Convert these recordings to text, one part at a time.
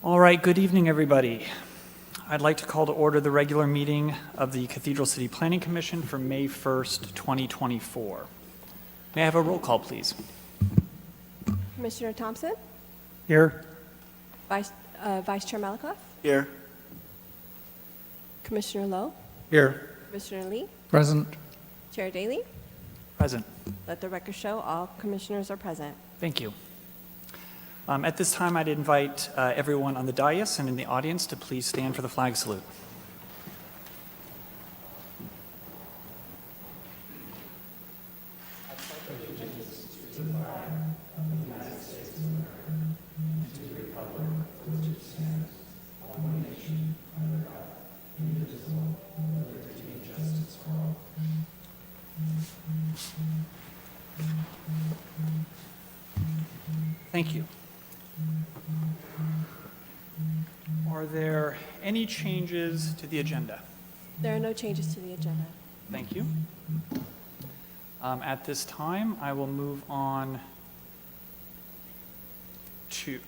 All right, good evening, everybody. I'd like to call to order the regular meeting of the Cathedral City Planning Commission for May 1st, 2024. May I have a roll call, please? Commissioner Thompson, Here. Vice Chair Malakoff, Here. Commissioner Lowe, Here. Commissioner Lee, Present. Chair Daly. Present. Let the record show all commissioners are present. Thank you. At this time, I'd invite everyone on the dais and in the audience to please stand for the flag salute. Thank you. Are there any changes to the agenda? There are no changes to the agenda. Thank you. At this time, I will move on to,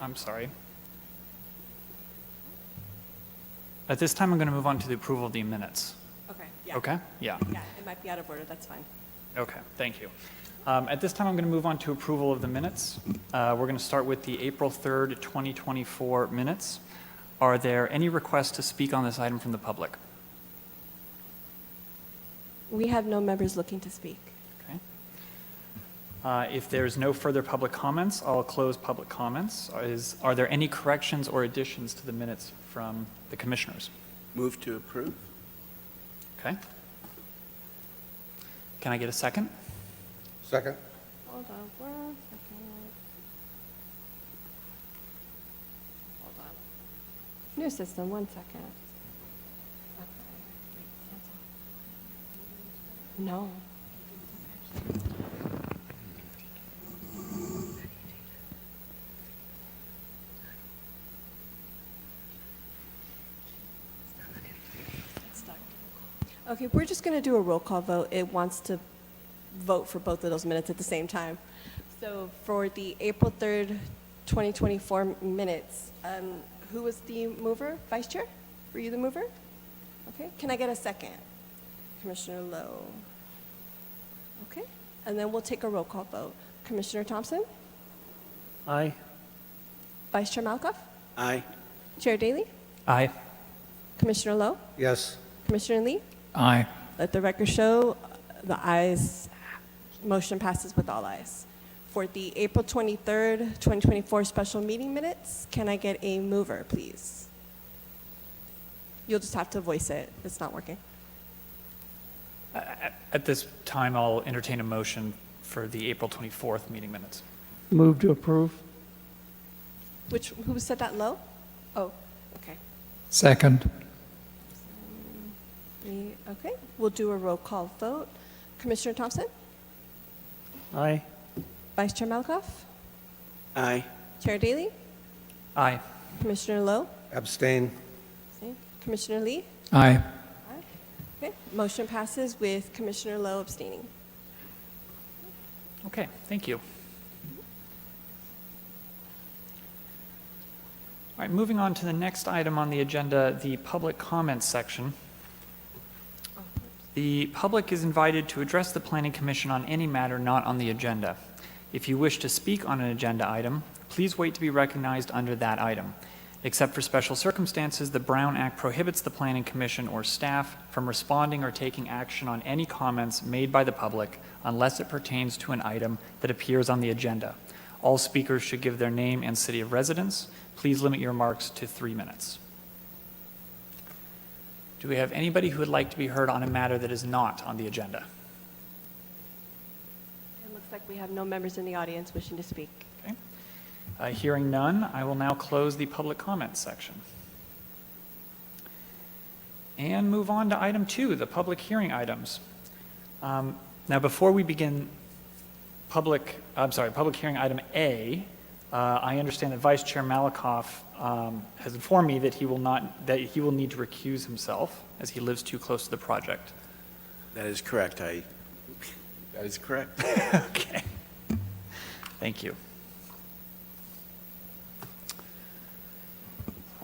At this time, I'm going to move on to the approval of the minutes. Okay. Yeah. Okay? Yeah. Yeah, it might be out of order. That's fine. Okay, thank you. At this time, I'm going to move on to approval of the minutes. We're going to start with the April 3rd, 2024 minutes. Are there any requests to speak on this item from the public? We have no members looking to speak. Okay. If there's no further public comments, I'll close public comments. Are there any corrections or additions to the minutes from the commissioners? Move to approve. Okay. Can I get a second? Second. Hold on 1 second. Hold on. New system, 1 second. Okay. Wait, cancel. No. It's stuck. Okay, we're just going to do a roll call vote. It wants to vote for both of those minutes at the same time. So for the April 3rd, 2024 minutes, who was the mover? Vice Chair? Were you the mover? Okay, can I get a second? Commissioner Lowe. Okay, and then we'll take a roll call vote. Commissioner Thompson? Aye. Vice Chair Malakoff? Aye. Chair Daly? Aye. Commissioner Lowe? Yes. Commissioner Lee? Aye. Let the record show the ayes. Motion passes with all ayes. For the April 23rd, 2024 special meeting minutes, can I get a mover, please? You'll just have to voice it. It's not working. At this time, I'll entertain a motion for the April 24th meeting minutes. Move to approve. Who said that low? Oh, okay. Second. Okay, we'll do a roll call vote. Commissioner Thompson? Aye. Vice Chair Malakoff? Aye. Chair Daly? Aye. Commissioner Lowe? Abstain. Commissioner Lee? Aye. Okay, motion passes with Commissioner Lowe abstaining. Okay, thank you. All right, moving on to the next item on the agenda, the public comments section. The public is invited to address the Planning Commission on any matter not on the agenda. If you wish to speak on an agenda item, please wait to be recognized under that item. Except for special circumstances, the Brown Act prohibits the Planning Commission or staff from responding or taking action on any comments made by the public unless it pertains to an item that appears on the agenda. All speakers should give their name and city of residence. Please limit your remarks to 3 minutes. Do we have anybody who would like to be heard on a matter that is not on the agenda? It looks like we have no members in the audience wishing to speak. Okay. Hearing none, I will now close the public comments section. And move on to item 2, the public hearing items. Now, before we begin public hearing item A, I understand that Vice Chair Malakoff has informed me that he will need to recuse himself as he lives too close to the project. That is correct. That is correct. Okay. Thank you.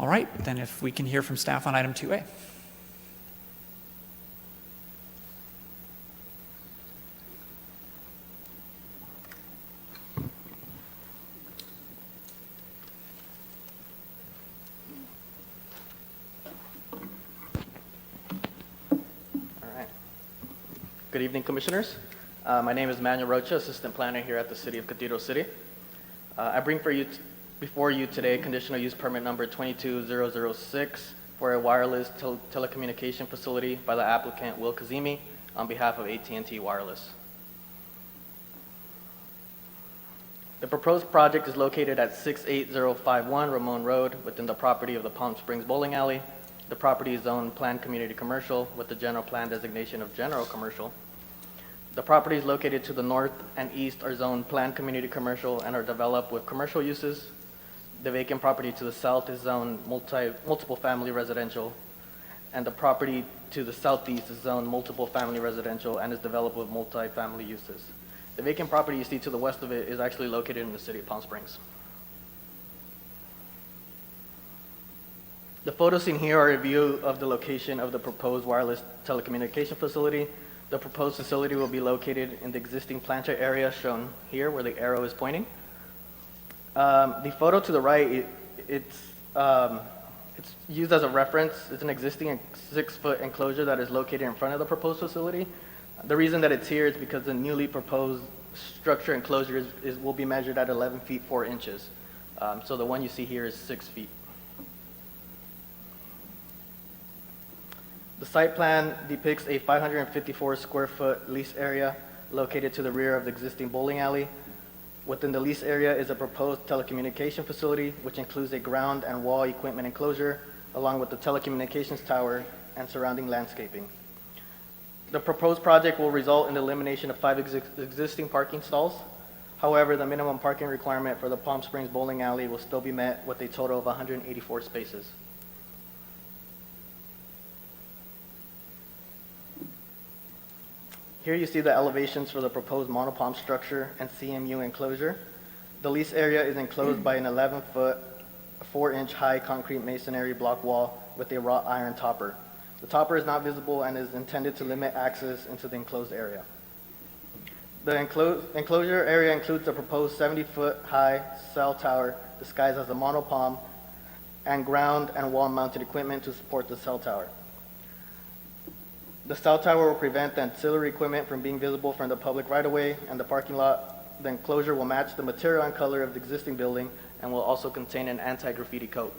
All right, then if we can hear from staff on item 2A. All right. Good evening, Commissioners. My name is Manuel Rocha, Assistant Planner here at the City of Cathedral City. I bring before you today conditional use permit number 22006 for a wireless telecommunication facility by the applicant Will Kazemi on behalf of AT&T Wireless. The proposed project is located at 68051 Ramon Road within the property of the Palm Springs Bowling Alley. The property is zoned planned community commercial with the general plan designation of general commercial. The property is located to the north and east are zoned planned community commercial and are developed with commercial uses. The vacant property to the south is zoned multiple family residential, and the property to the southeast is zoned multiple family residential and is developed with multi-family uses. The vacant property you see to the west of it is actually located in the city of Palm Springs. The photos seen here are a view of the location of the proposed wireless telecommunication facility. The proposed facility will be located in the existing planter area shown here where the arrow is pointing. The photo to the right, it's used as a reference. It's an existing 6-foot enclosure that is located in front of the proposed facility. The reason that it's here is because the newly proposed structure enclosure will be measured at 11 feet 4 inches. So the one you see here is 6 feet. The site plan depicts a 554 square foot lease area located to the rear of the existing bowling alley. Within the lease area is a proposed telecommunication facility, which includes a ground and wall equipment enclosure, along with the telecommunications tower and surrounding landscaping. The proposed project will result in the elimination of 5 existing parking stalls. However, the minimum parking requirement for the Palm Springs Bowling Alley will still be met with a total of 184 spaces. Here you see the elevations for the proposed monopalm structure and CMU enclosure. The lease area is enclosed by an 11-foot, 4-inch high concrete masonry block wall with a wrought iron topper. The topper is not visible and is intended to limit access into the enclosed area. The enclosure area includes the proposed 70-foot high cell tower disguised as a monopalm and ground and wall mounted equipment to support the cell tower. The cell tower will prevent the ancillary equipment from being visible from the public right-of-way and the parking lot. The enclosure will match the material and color of the existing building and will also contain an anti-graffiti coat.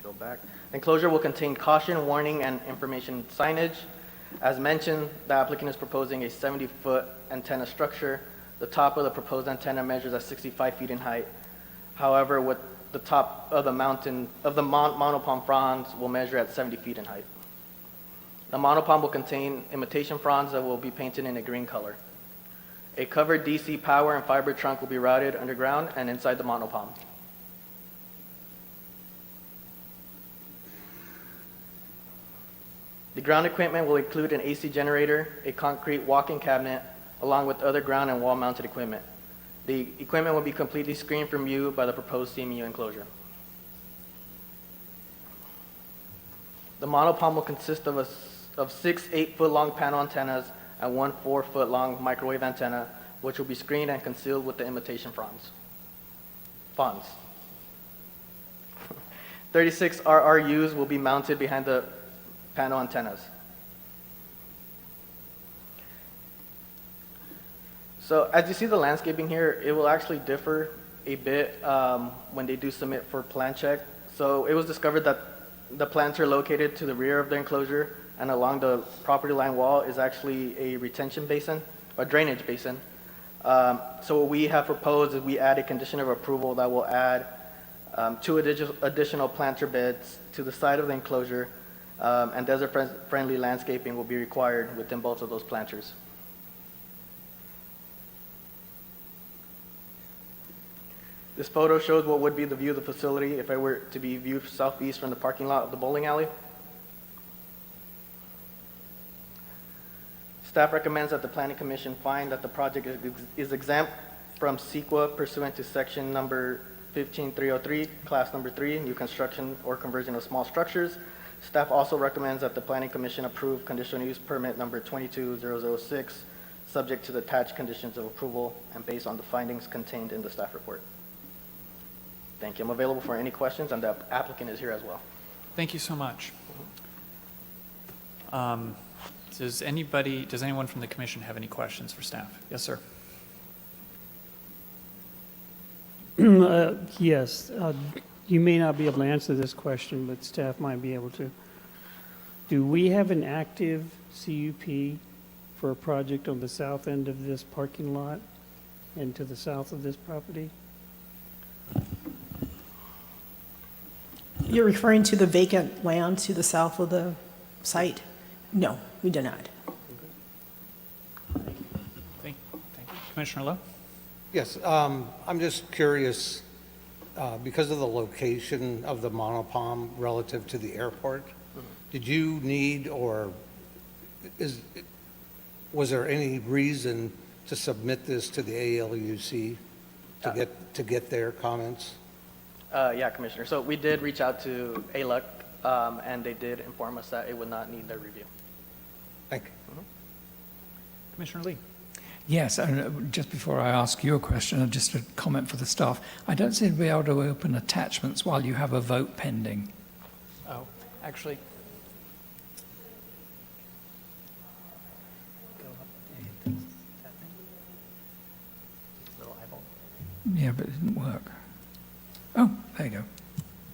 Go back. The enclosure will contain caution, warning, and information signage. As mentioned, the applicant is proposing a 70-foot antenna structure. The top of the proposed antenna measures at 65 feet in height. However, with the top of the monopalm fronds will measure at 70 feet in height. The monopalm will contain imitation fronds that will be painted in a green color. A covered DC power and fiber trunk will be routed underground and inside the monopalm. The ground equipment will include an AC generator, a concrete walk-in cabinet, along with other ground and wall-mounted equipment. The equipment will be completely screened from view by the proposed CMU enclosure. The monopalm will consist of 6 8-foot-long panel antennas and 1 4-foot-long microwave antenna, which will be screened and concealed with the imitation fronds. 36 RRUs will be mounted behind the panel antennas. So as you see the landscaping here, it will actually differ a bit when they do submit for plan check. So it was discovered that the planter located to the rear of the enclosure and along the property line wall is actually a retention basin, a drainage basin. So what we have proposed is we add a condition of approval that will add 2 additional planter beds to the side of the enclosure, and desert-friendly landscaping will be required within both of those planters. This photo shows what would be the view of the facility if it were to be viewed southeast from the parking lot of the bowling alley. Staff recommends that the Planning Commission find that the project is exempt from CEQA pursuant to section number 15303, class number 3, new construction or conversion of small structures. Staff also recommends that the Planning Commission approve conditional use permit number 22006, subject to the attached conditions of approval and based on the findings contained in the staff report. Thank you. I'm available for any questions, and the applicant is here as well. Thank you so much. Does anyone from the commission have any questions for staff? Yes, sir. Yes, you may not be able to answer this question, but staff might be able to. Do we have an active CUP for a project on the south end of this parking lot and to the south of this property? You're referring to the vacant land to the south of the site? No, we do not. Thank you. Commissioner Lowe? Yes, I'm just curious, because of the location of the monopalm relative to the airport, did you need or was there any reason to submit this to the ALUC to get their comments? Yeah, Commissioner. So we did reach out to ALUC, and they did inform us that it would not need their review. Thank you. Commissioner Lee? Yes, and just before I ask you a question, just a comment for the staff. I don't seem to be able to open attachments while you have a vote pending. Oh, actually. Yeah, but it didn't work. Oh, there you go.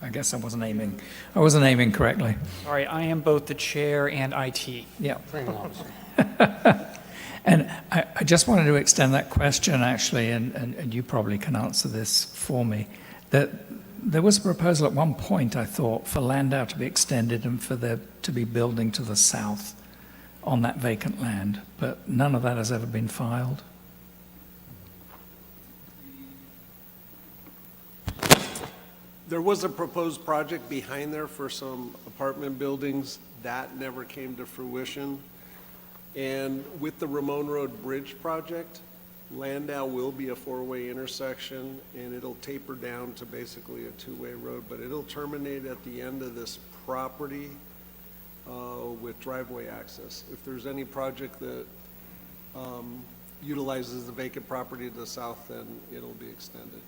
I guess I wasn't aiming correctly. Sorry, I am both the chair and IT. Yeah. Training officer. And I just wanted to extend that question, actually, and you probably can answer this for me, that there was a proposal at one point, I thought, for Landau to be extended and for there to be building to the south on that vacant land, but none of that has ever been filed. There was a proposed project behind there for some apartment buildings. That never came to fruition. And with the Ramon Road Bridge project, Landau will be a four-way intersection, and it'll taper down to basically a two-way road, but it'll terminate at the end of this property with driveway access. If there's any project that utilizes the vacant property to the south, then it'll be extended.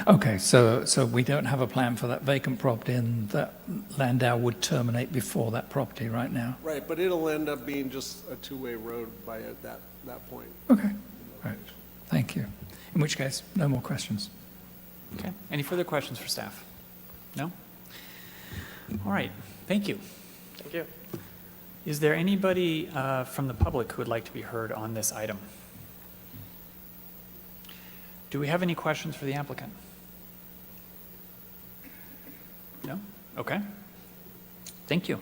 Okay, so we don't have a plan for that vacant property, and that Landau would terminate before that property right now? Right, but it'll end up being just a two-way road by that point. Okay, right, thank you. In which case, no more questions. Okay. Any further questions for staff? No? All right. Thank you. Thank you. Is there anybody from the public who would like to be heard on this item? Do we have any questions for the applicant? No? Okay. Thank you.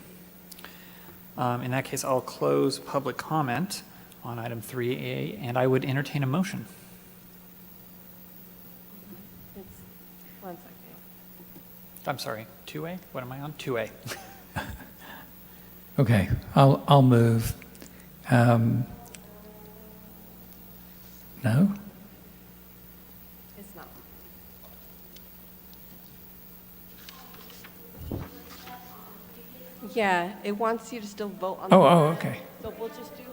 In that case, I'll close public comment on item 3A, and I would entertain a motion. It's 1 second. I'm sorry, 2A? What am I on? 2A. Okay, I'll move. No? It's not. Yeah, it wants you to still vote on. Oh, okay. So we'll just do,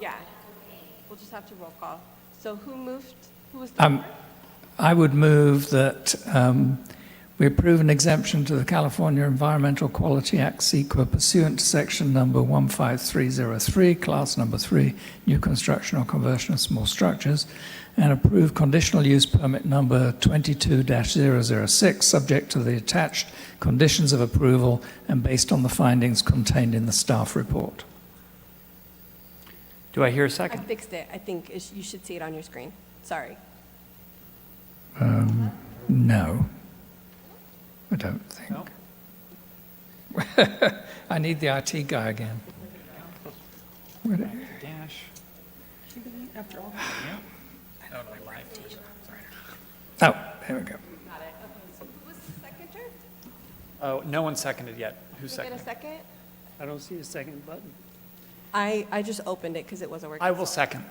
yeah, we'll just have to roll call. So who moved, who was the? I would move that we approve an exemption to the California Environmental Quality Act CEQA pursuant to section number 15303, class number 3, new construction or conversion of small structures, and approve conditional use permit number 22-006, subject to the attached conditions of approval and based on the findings contained in the staff report. Do I hear a I second? fixed it. I think you should see it on your screen. Sorry. No, I don't think. No? I need the IT guy again. Where did- Dash. After all. Oh, no, live. Sorry. Oh, there we go. Got it. Okay, so who was the seconder? Oh, no one seconded yet. Who Can we get a seconded? second? I don't see a second button. I just opened it because it wasn't working. I will so- second.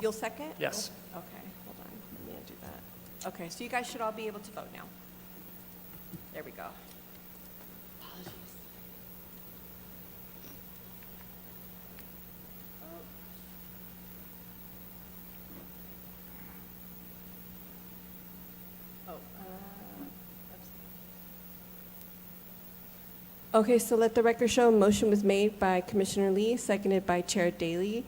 You'll second? Yes. Okay, hold on. Let me undo that. Okay, so you guys should all be able to vote now. There we go. Apologies. Okay, so let the record show, a motion was made by Commissioner Lee, seconded by Chair Daley,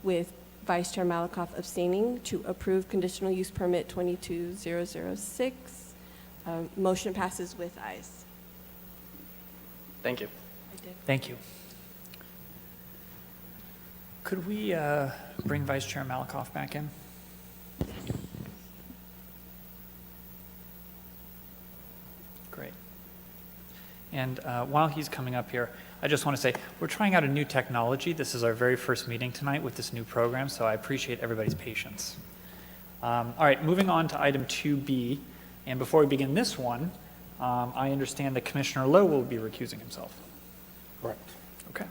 with Vice Chair Malakoff abstaining to approve conditional use permit 22006. Motion passes with ayes. Thank you. I did. Thank you. Could we bring Vice Chair Malakoff back in? Great. And while he's coming up here, I just want to say, we're trying out a new technology. This is our very first meeting tonight with this new program, so I appreciate everybody's patience. All right, moving on to item 2B. And before we begin this one, I understand that Commissioner Lowe will be recusing himself. Correct. Okay.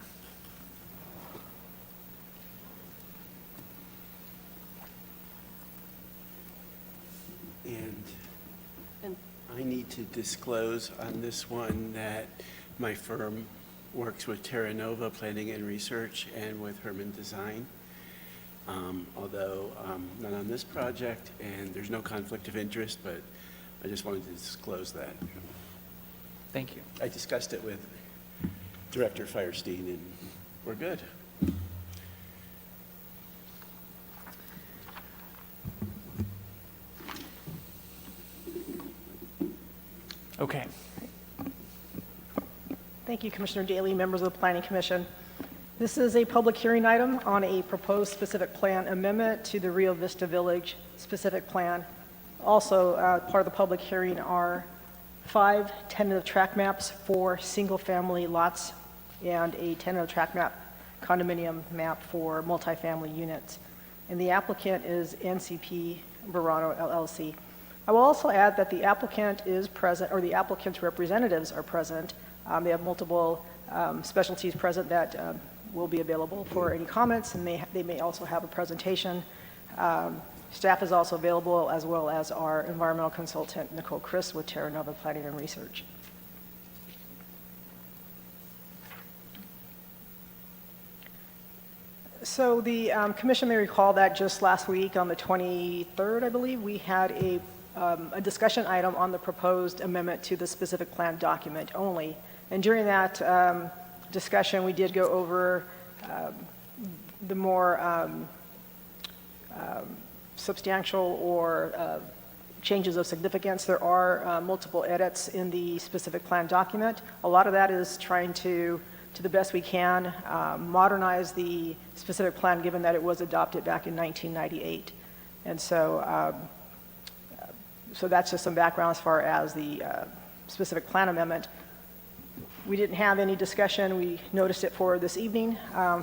And And- I need to disclose on this one that my firm works with Terra Nova Planning and Research and with Herman Design. Although not on this project, and there's no conflict of interest, but I just wanted to disclose that. Thank you. I discussed it with Director Firestein, and we're good. Okay. Thank you, Commissioner Daley, members of the Planning Commission. This is a public hearing item on a proposed specific plan amendment to the Rio Vista Village specific plan. Also, part of the public hearing are 5 tentative track maps for single-family lots and a tentative track map, condominium map for multifamily units. And the applicant is NCP Verano LLC. I will also add that the applicant is present, or the applicant's representatives are present. They have multiple specialties present that will be available for any comments, and they may also have a presentation. Staff is also available, as well as our environmental consultant, Nicole Chris, with Terra Nova Planning and Research. So the commission may recall that just last week, on the 23rd, I believe, we had a discussion item on the proposed amendment to the specific plan document only. And during that discussion, we did go over the more substantial or changes of significance. There are multiple edits in the specific plan document. A lot of that is trying to the best we can, modernize the specific plan, given that it was adopted back in 1998. And so, so that's just some background as far as the specific plan amendment. We didn't have any discussion. We noticed it for this evening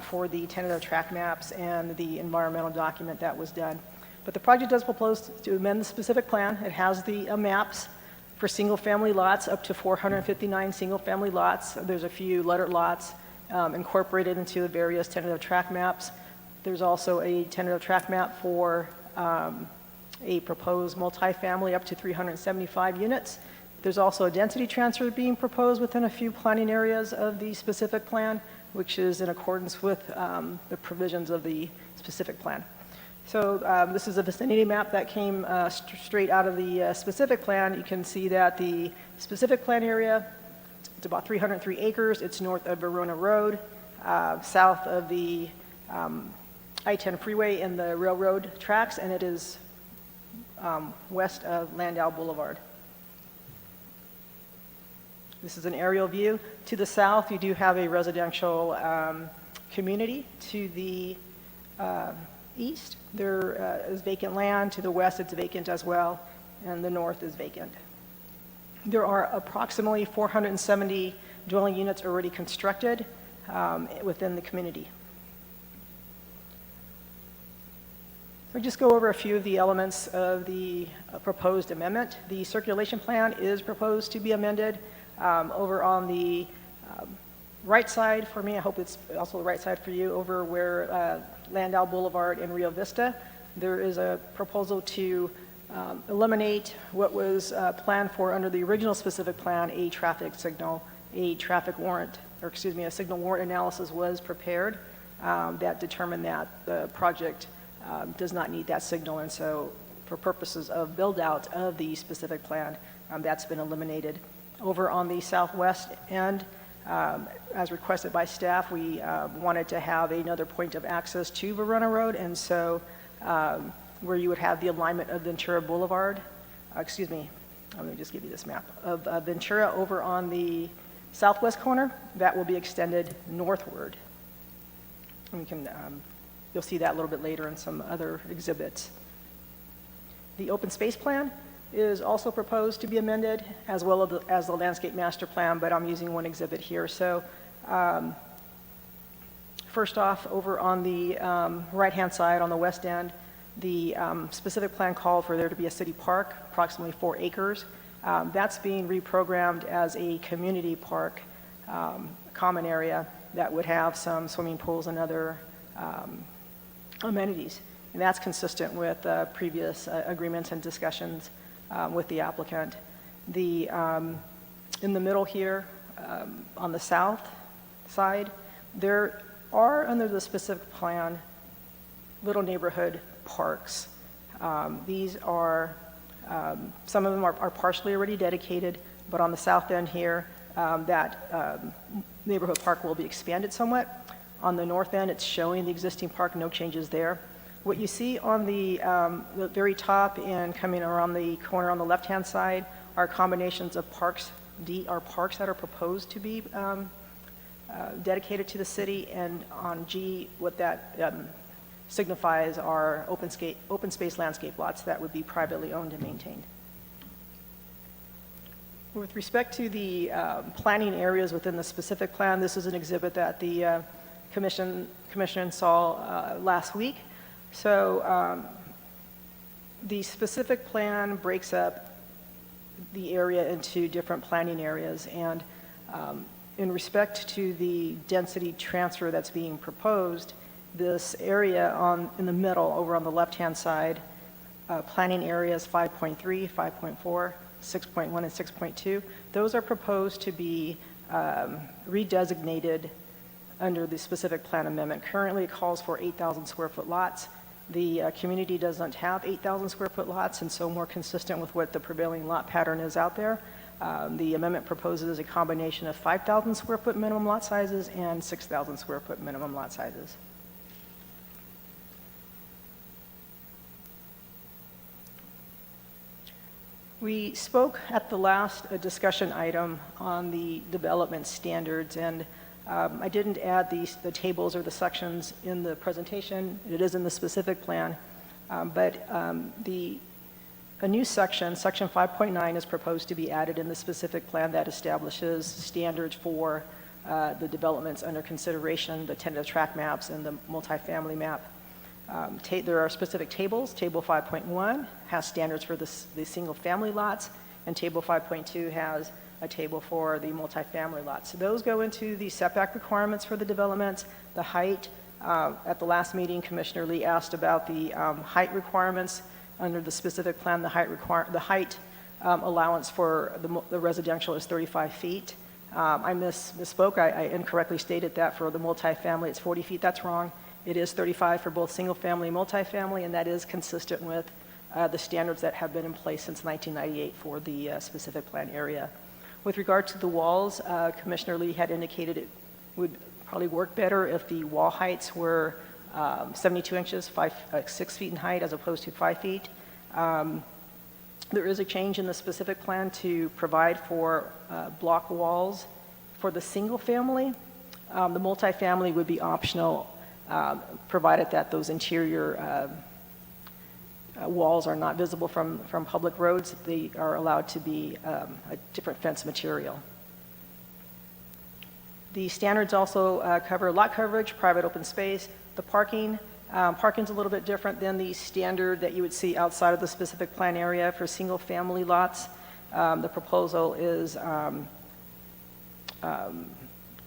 for the tentative track maps and the environmental document that was done. But the project does propose to amend the specific plan. It has the maps for single-family lots, up to 459 single-family lots. There's a few lettered lots incorporated into the various tentative track maps. There's also a tentative track map for a proposed multifamily up to 375 units. There's also a density transfer being proposed within a few planning areas of the specific plan, which is in accordance with the provisions of the specific plan. So this is a vicinity map that came straight out of the specific plan. You can see that the specific plan area, it's about 303 acres. It's north of Verona Road, south of the I-10 freeway and the railroad tracks, and it is west of Landau Boulevard. This is an aerial view. To the south, you do have a residential community. To the east, there is vacant land. To the west, it's vacant as well, and the north is vacant. There are approximately 470 dwelling units already constructed within the community. So just go over a few of the elements of the proposed amendment. The circulation plan is proposed to be amended. Over on the right side for me, I hope it's also the right side for you, over where Landau Boulevard and Rio Vista, there is a proposal to eliminate what was planned for under the original specific plan, a traffic signal, a traffic warrant, or excuse me, a signal warrant analysis was prepared that determined that the project does not need that signal, and so for purposes of build-out of the specific plan, that's been eliminated. Over on the southwest end, as requested by staff, we wanted to have another point of access to Verona Road, and so where you would have the alignment of Ventura Boulevard, let me just give you this map, of Ventura over on the southwest corner, that will be extended northward. And we can, you'll see that a little bit later in some other exhibits. The open space plan is also proposed to be amended, as well as the landscape master plan, but I'm using one exhibit here. So first off, over on the right-hand side on the west end, the specific plan called for there to be a city park, approximately 4 acres. That's being reprogrammed as a community park, common area that would have some swimming pools and other amenities. And that's consistent with previous agreements and discussions with the applicant. In the middle here, on the south side, there are, under the specific plan, little neighborhood parks. These are, some of them are partially already dedicated, but on the south end here, that neighborhood park will be expanded somewhat. On the north end, it's showing the existing park, no changes there. What you see on the very top and coming around the corner on the left-hand side are combinations of parks. Are parks that are proposed to be dedicated to the city, and on G, what that signifies are open space landscape lots that would be privately owned and maintained. With respect to the planning areas within the specific plan, this is an exhibit that the commission saw last week. So the specific plan breaks up the area into different planning areas, and in respect to the density transfer that's being proposed, this area in the middle, over on the left-hand side, planning areas 5.3, 5.4, 6.1, and 6.2, those are proposed to be redesignated under the specific plan amendment. Currently, it calls for 8,000 square foot lots. The community doesn't have 8,000 square foot lots, and so more consistent with what the prevailing lot pattern is out there, the amendment proposes a combination of 5,000 square foot minimum lot sizes and 6,000 square foot minimum lot sizes. We spoke at the last discussion item on the development standards, and I didn't add the tables or the sections in the presentation. It is in the specific plan, but a new section, section 5.9, is proposed to be added in the specific plan that establishes standards for the developments under consideration, the tentative tract maps and the multifamily map. There are specific tables. Table 5.1 has standards for the single-family lots, and Table 5.2 has a table for the multifamily lots. So those go into the setback requirements for the developments, the height. At the last meeting, Commissioner Lee asked about the height requirements under the specific plan. The height allowance for the residential is 35 feet. I misspoke. I incorrectly stated that for the multifamily it's 40 feet. That's wrong. It is 35 for both single-family and multifamily, and that is consistent with the standards that have been in place since 1998 for the specific plan area. With regard to the walls, Commissioner Lee had indicated it would probably work better if the wall heights were 72 inches, 6 feet in height, as opposed to 5 feet. There is a change in the specific plan to provide for block walls for the single-family. The multifamily would be optional, provided that those interior walls are not visible from public roads. They are allowed to be a different fence material. The standards also cover lot coverage, private open space, the parking. Parking's a little bit different than the standard that you would see outside of the specific plan area for single-family lots. The proposal is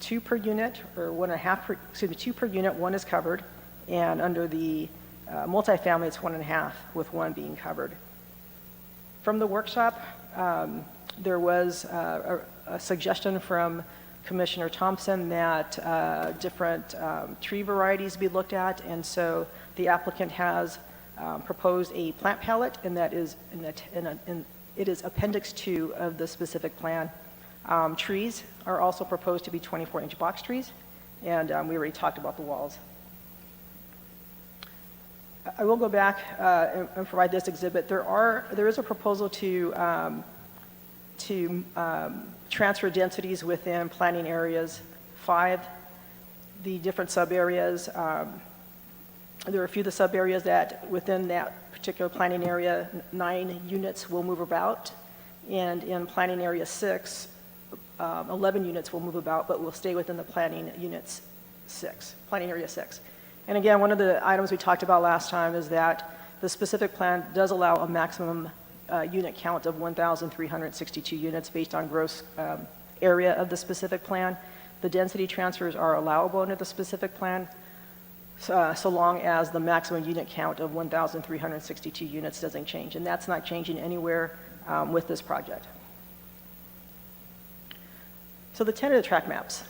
2 per unit, or 1.5 per, excuse me, 2 per unit, 1 is covered, and under the multifamily, it's 1.5, with 1 being covered. From the workshop, there was a suggestion from Commissioner Thompson that different tree varieties be looked at, and so the applicant has proposed a plant palette, and that is it is Appendix 2 of the specific plan. Trees are also proposed to be 24-inch box trees, and we already talked about the walls. I will go back and provide this exhibit. There is a proposal to transfer densities within planning areas 5. The different sub-areas, there are a few of the sub-areas that within that particular planning area, 9 units will move about, and in planning area 6, 11 units will move about, but will stay within the planning area 6. And again, one of the items we talked about last time is that the specific plan does allow a maximum unit count of 1,362 units based on gross area of the specific plan. The density transfers are allowable under the specific plan, so long as the maximum unit count of 1,362 units doesn't change, and that's not changing anywhere with this project. So the tentative track maps.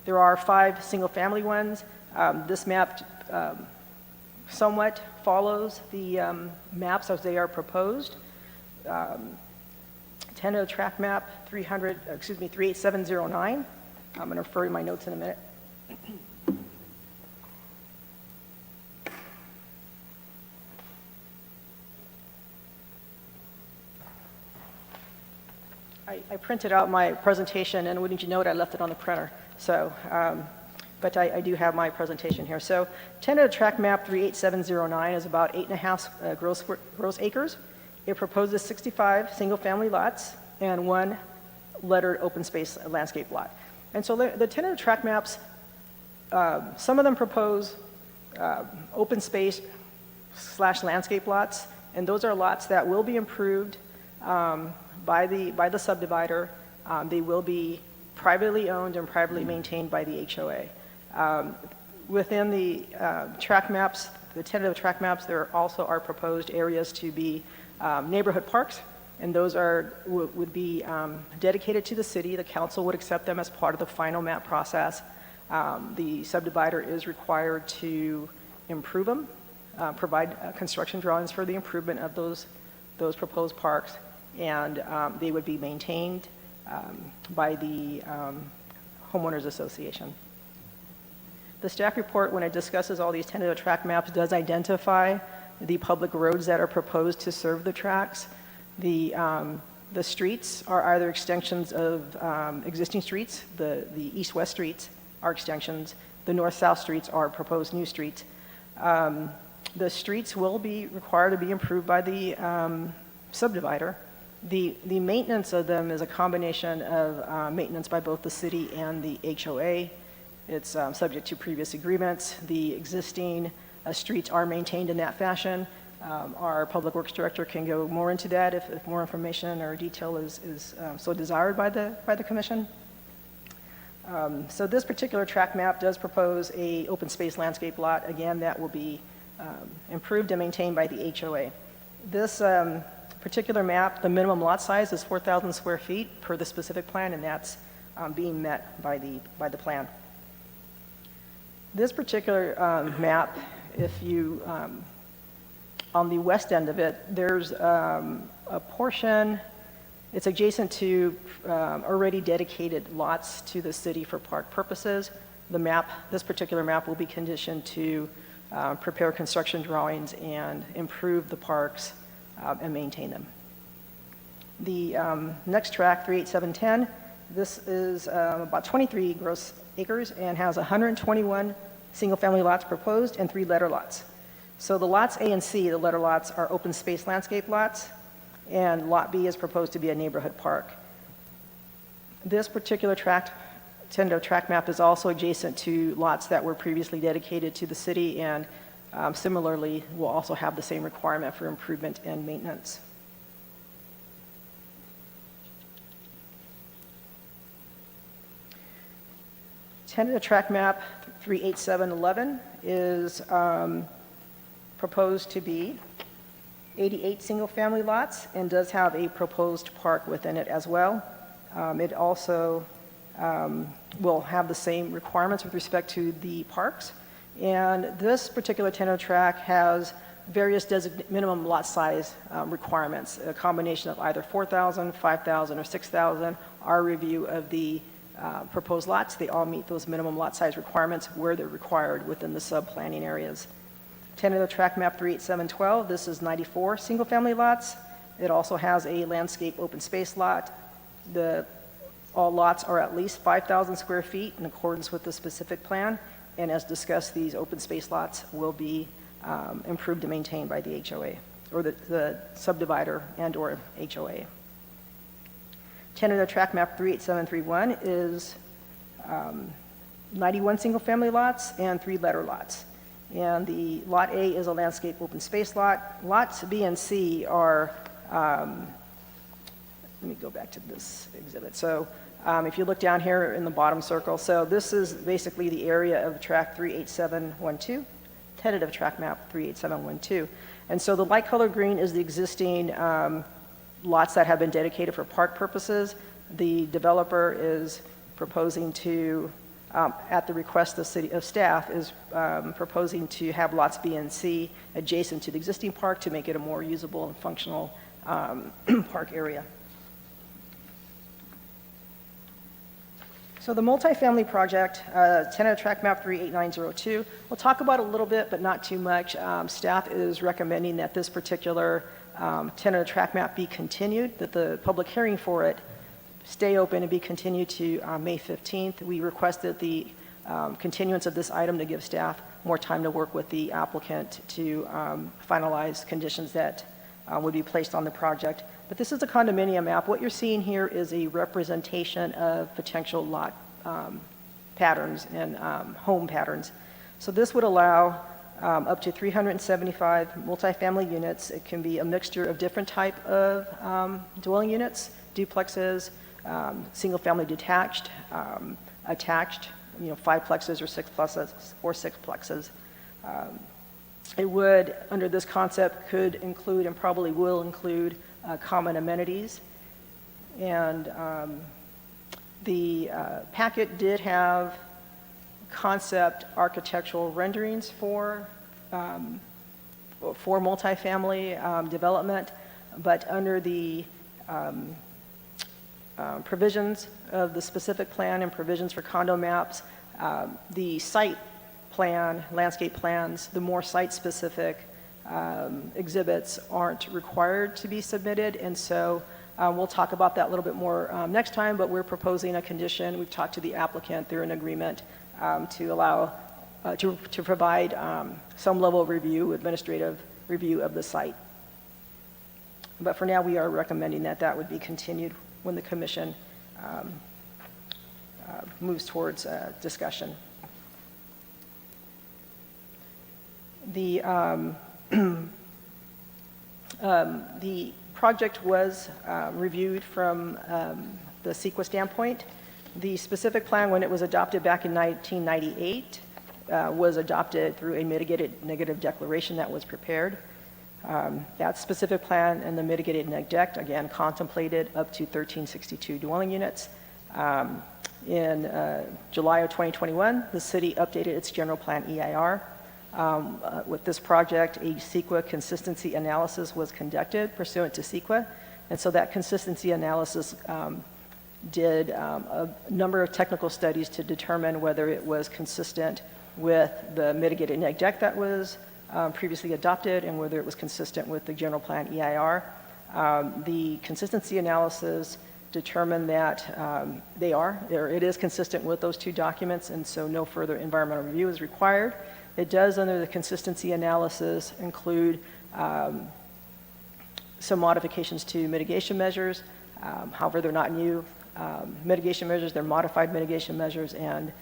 There are 5 single-family ones. This map somewhat follows the maps as they are proposed. Tentative track map 38709. I'm going to refer to my notes in a minute. I printed out my presentation, and wouldn't you know it, I left it on the printer. So, but I do have my presentation here. So, tentative track map 38709 is about 8.5 gross acres. It proposes 65 single-family lots and 1 lettered open space landscape lot. And so the tentative track maps, some of them propose open space / landscape lots, and those are lots that will be improved by the subdivider. They will be privately owned and privately maintained by the HOA. Within the track maps, the tentative track maps, there also are proposed areas to be neighborhood parks, and those would be dedicated to the city. The council would accept them as part of the final map process. The subdivider is required to improve them, provide construction drawings for the improvement of those proposed parks, and they would be maintained by the homeowners association. The staff report, when it discusses all these tentative track maps, does identify the public roads that are proposed to serve the tracks. The streets are either extensions of existing streets. The east-west streets are extensions. The north-south streets are proposed new streets. The streets will be required to be improved by the subdivider. The maintenance of them is a combination of maintenance by both the city and the HOA. It's subject to previous agreements. The existing streets are maintained in that fashion. Our Public Works Director can go more into that if more information or detail is so desired by the Commission. So this particular track map does propose a open space landscape lot, again, that will be improved and maintained by the HOA. This particular map, the minimum lot size is 4,000 square feet per the specific plan, and that's being met by the plan. This particular map, if you, on the west end of it, there's a portion, it's adjacent to already dedicated lots to the city for park purposes. The map, this particular map will be conditioned to prepare construction drawings and improve the parks and maintain them. The next track, 38710, this is about 23 gross acres and has 121 single-family lots proposed and 3 letter lots. So the lots A and C, the letter lots, are open space landscape lots, and Lot B is proposed to be a neighborhood park. This particular tentative track map is also adjacent to lots that were previously dedicated to the city, and similarly will also have the same requirement for improvement and maintenance. Tentative track map 38711 is proposed to be 88 single-family lots and does have a proposed park within it as well. It also will have the same requirements with respect to the parks. And this particular tentative track has various minimum lot size requirements, a combination of either 4,000, 5,000, or 6,000. Our review of the proposed lots, they all meet those minimum lot size requirements where they're required within the sub-planning areas. Tentative track map 38712, this is 94 single-family lots. It also has a landscape open space lot. All lots are at least 5,000 square feet in accordance with the specific plan. And as discussed, these open space lots will be improved and maintained by the HOA, or the subdivider and/or HOA. Tentative track map 38731 is 91 single-family lots and 3 letter lots. And the Lot A is a landscape open space lot. Lots B and C are, let me go back to this exhibit. So if you look down here in the bottom circle, so this is basically the area of track 38712, tentative track map 38712. And so the light color green is the existing lots that have been dedicated for park purposes. The developer is proposing to, at the request of staff, is proposing to have lots B and C adjacent to the existing park to make it a more usable and functional park area. So the multifamily project, tentative track map 38902, we'll talk about a little bit, but not too much. Staff is recommending that this particular tentative track map be continued, that the public hearing for it stay open and be continued to May 15th. We requested the continuance of this item to give staff more time to work with the applicant to finalize conditions that would be placed on the project. But this is a condominium map. What you're seeing here is a representation of potential lot patterns and home patterns. So this would allow up to 375 multifamily units. It can be a mixture of different type of dwelling units, duplexes, single-family detached, attached, 5-plexes or 6-plexes. It would, under this concept, could include and probably will include common amenities. And the packet did have concept architectural renderings for multifamily development, but under the provisions of the specific plan and provisions for condo maps, the site plan, landscape plans, the more site-specific exhibits aren't required to be submitted, and so we'll talk about that a little bit more next time, but we're proposing a condition. We've talked to the applicant. They're in agreement to allow, to provide some level of review, administrative review of the site. But for now, we are recommending that that would be continued when the commission moves towards discussion. The project was reviewed from the CEQA standpoint. The specific plan, when it was adopted back in 1998, was adopted through a mitigated negative declaration that was prepared. That specific plan and the mitigated neg deck, again, contemplated up to 1362 dwelling units. In July of 2021, the city updated its general plan EIR. With this project, a CEQA consistency analysis was conducted pursuant to CEQA, and so that consistency analysis did a number of technical studies to determine whether it was consistent with the mitigated neg deck that was previously adopted and whether it was consistent with the general plan EIR. The consistency analysis determined that it is consistent with those two documents, and so no further environmental review is required. It does, under the consistency analysis, include some modifications to mitigation measures. However, they're not new mitigation measures, they're modified mitigation measures, and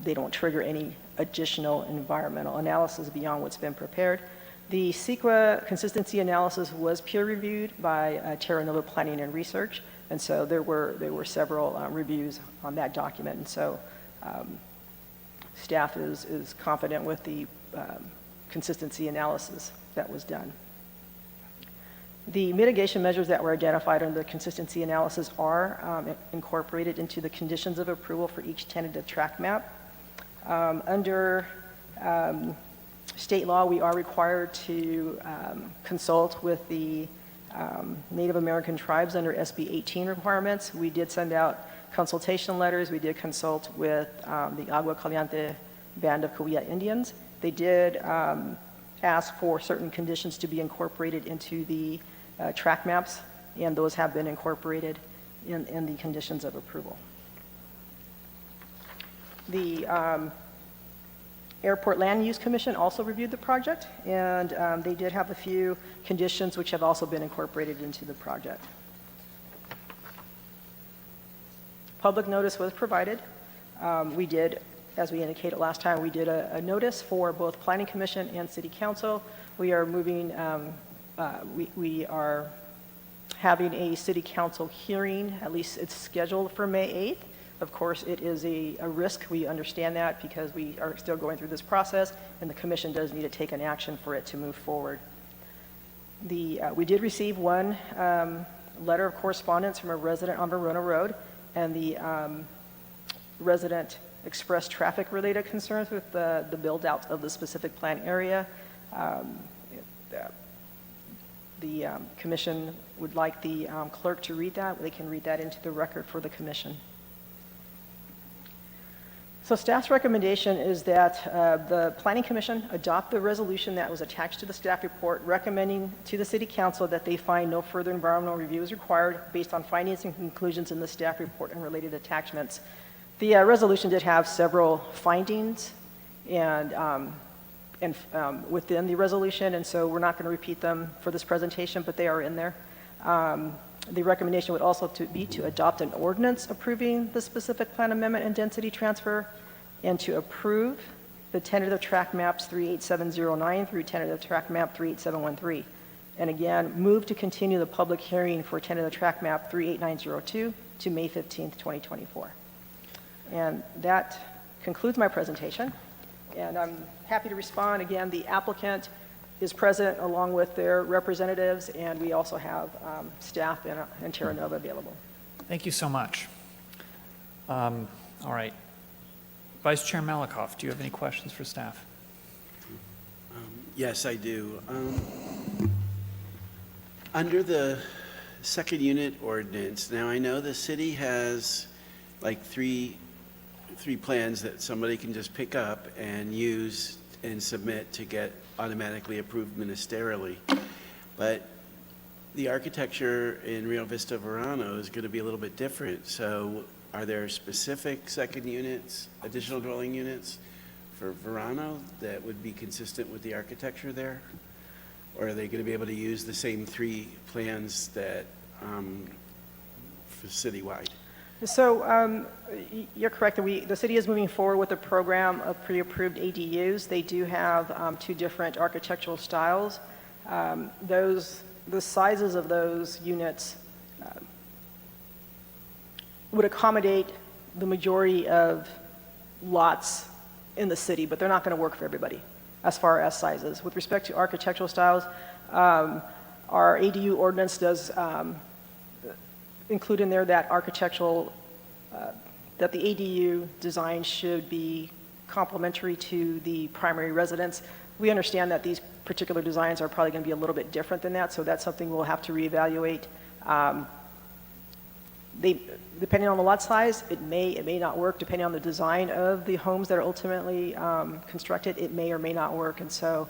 they don't trigger any additional environmental analysis beyond what's been prepared. The CEQA consistency analysis was peer-reviewed by Terra Nova Planning and Research, and so there were several reviews on that document, and so staff is confident with the consistency analysis that was done. The mitigation measures that were identified under the consistency analysis are incorporated into the conditions of approval for each tentative track map. Under state law, we are required to consult with the Native American tribes under SB 18 requirements. We did send out consultation letters. We did consult with the Agua Caliente Band of Cahuilla Indians. They did ask for certain conditions to be incorporated into the track maps, and those have been incorporated in the conditions of approval. The Airport Land Use Commission also reviewed the project, and they did have a few conditions which have also been incorporated into the project. Public notice was provided. We did, as we indicated last time, we did a notice for both Planning Commission and City Council. We are moving, we are having a City Council hearing, at least it's scheduled for May 8th. Of course, it is a risk. We understand that because we are still going through this process, and the commission does need to take an action for it to move forward. We did receive one letter of correspondence from a resident on Verona Road, and the resident expressed traffic-related concerns with the build-out of the specific plan area. The commission would like the clerk to read that. They can read that into the record for the commission. So staff's recommendation is that the Planning Commission adopt the resolution that was attached to the staff report recommending to the City Council that they find no further environmental review is required based on findings and conclusions in the staff report and related attachments. The resolution did have several findings and within the resolution, and so we're not going to repeat them for this presentation, but they are in there. The recommendation would also be to adopt an ordinance approving the specific plan amendment and density transfer, and to approve the tentative track maps 38709 through tentative track map 38713. And again, move to continue the public hearing for tentative track map 38902 to May 15th, 2024. And that concludes my presentation. And I'm happy to respond. Again, the applicant is present along with their representatives, and we also have staff in Terra Nova available. Thank you so much. All right. Vice Chair Malakoff, do you have any questions for staff? Yes, I do. Under the second unit ordinance, now I know the city has like three plans that somebody can just pick up and use and submit to get automatically approved ministerially. But the architecture in Rio Vista Verano is going to be a little bit different. So are there specific second units, additional dwelling units for Verano that would be consistent with the architecture there? Or are they going to be able to use the same three plans that for citywide? So you're correct. The city is moving forward with a program of pre-approved ADUs. They do have two different architectural styles. The sizes of those units would accommodate the majority of lots in the city, but they're not going to work for everybody as far as sizes. With respect to architectural styles, our ADU ordinance does include in there that that the ADU design should be complementary to the primary residence. We understand that these particular designs are probably going to be a little bit different than that, so that's something we'll have to reevaluate. Depending on the lot size, it may not work. Depending on the design of the homes that are ultimately constructed, it may or may not work, and so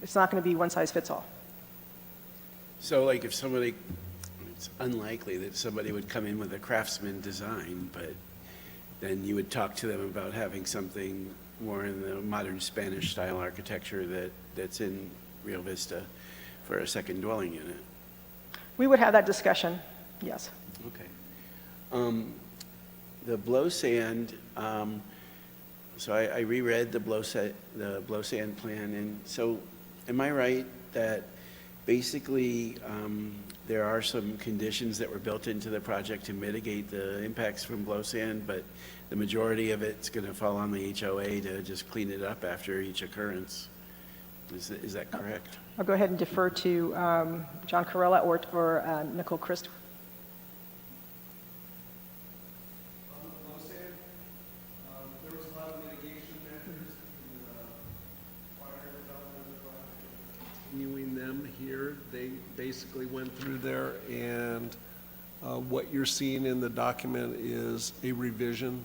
it's not going to be one size fits all. So like if somebody, it's unlikely that somebody would come in with a craftsman design, but then you would talk to them about having something more in the modern Spanish style architecture that's in Rio Vista for a second dwelling unit. We would have that discussion, yes. Okay. The blow sand, so I reread the blow sand plan, and so am I right that basically There are some conditions that were built into the project to mitigate the impacts from blow sand, but the majority of it's going to fall on the HOA to just clean it up after each occurrence. Is that correct? I'll go ahead and defer to John Corella or Nicole Christ. There was a lot of mitigation measures in the fire development project. Continuing them here, they basically went through there, and what you're seeing in the document is a revision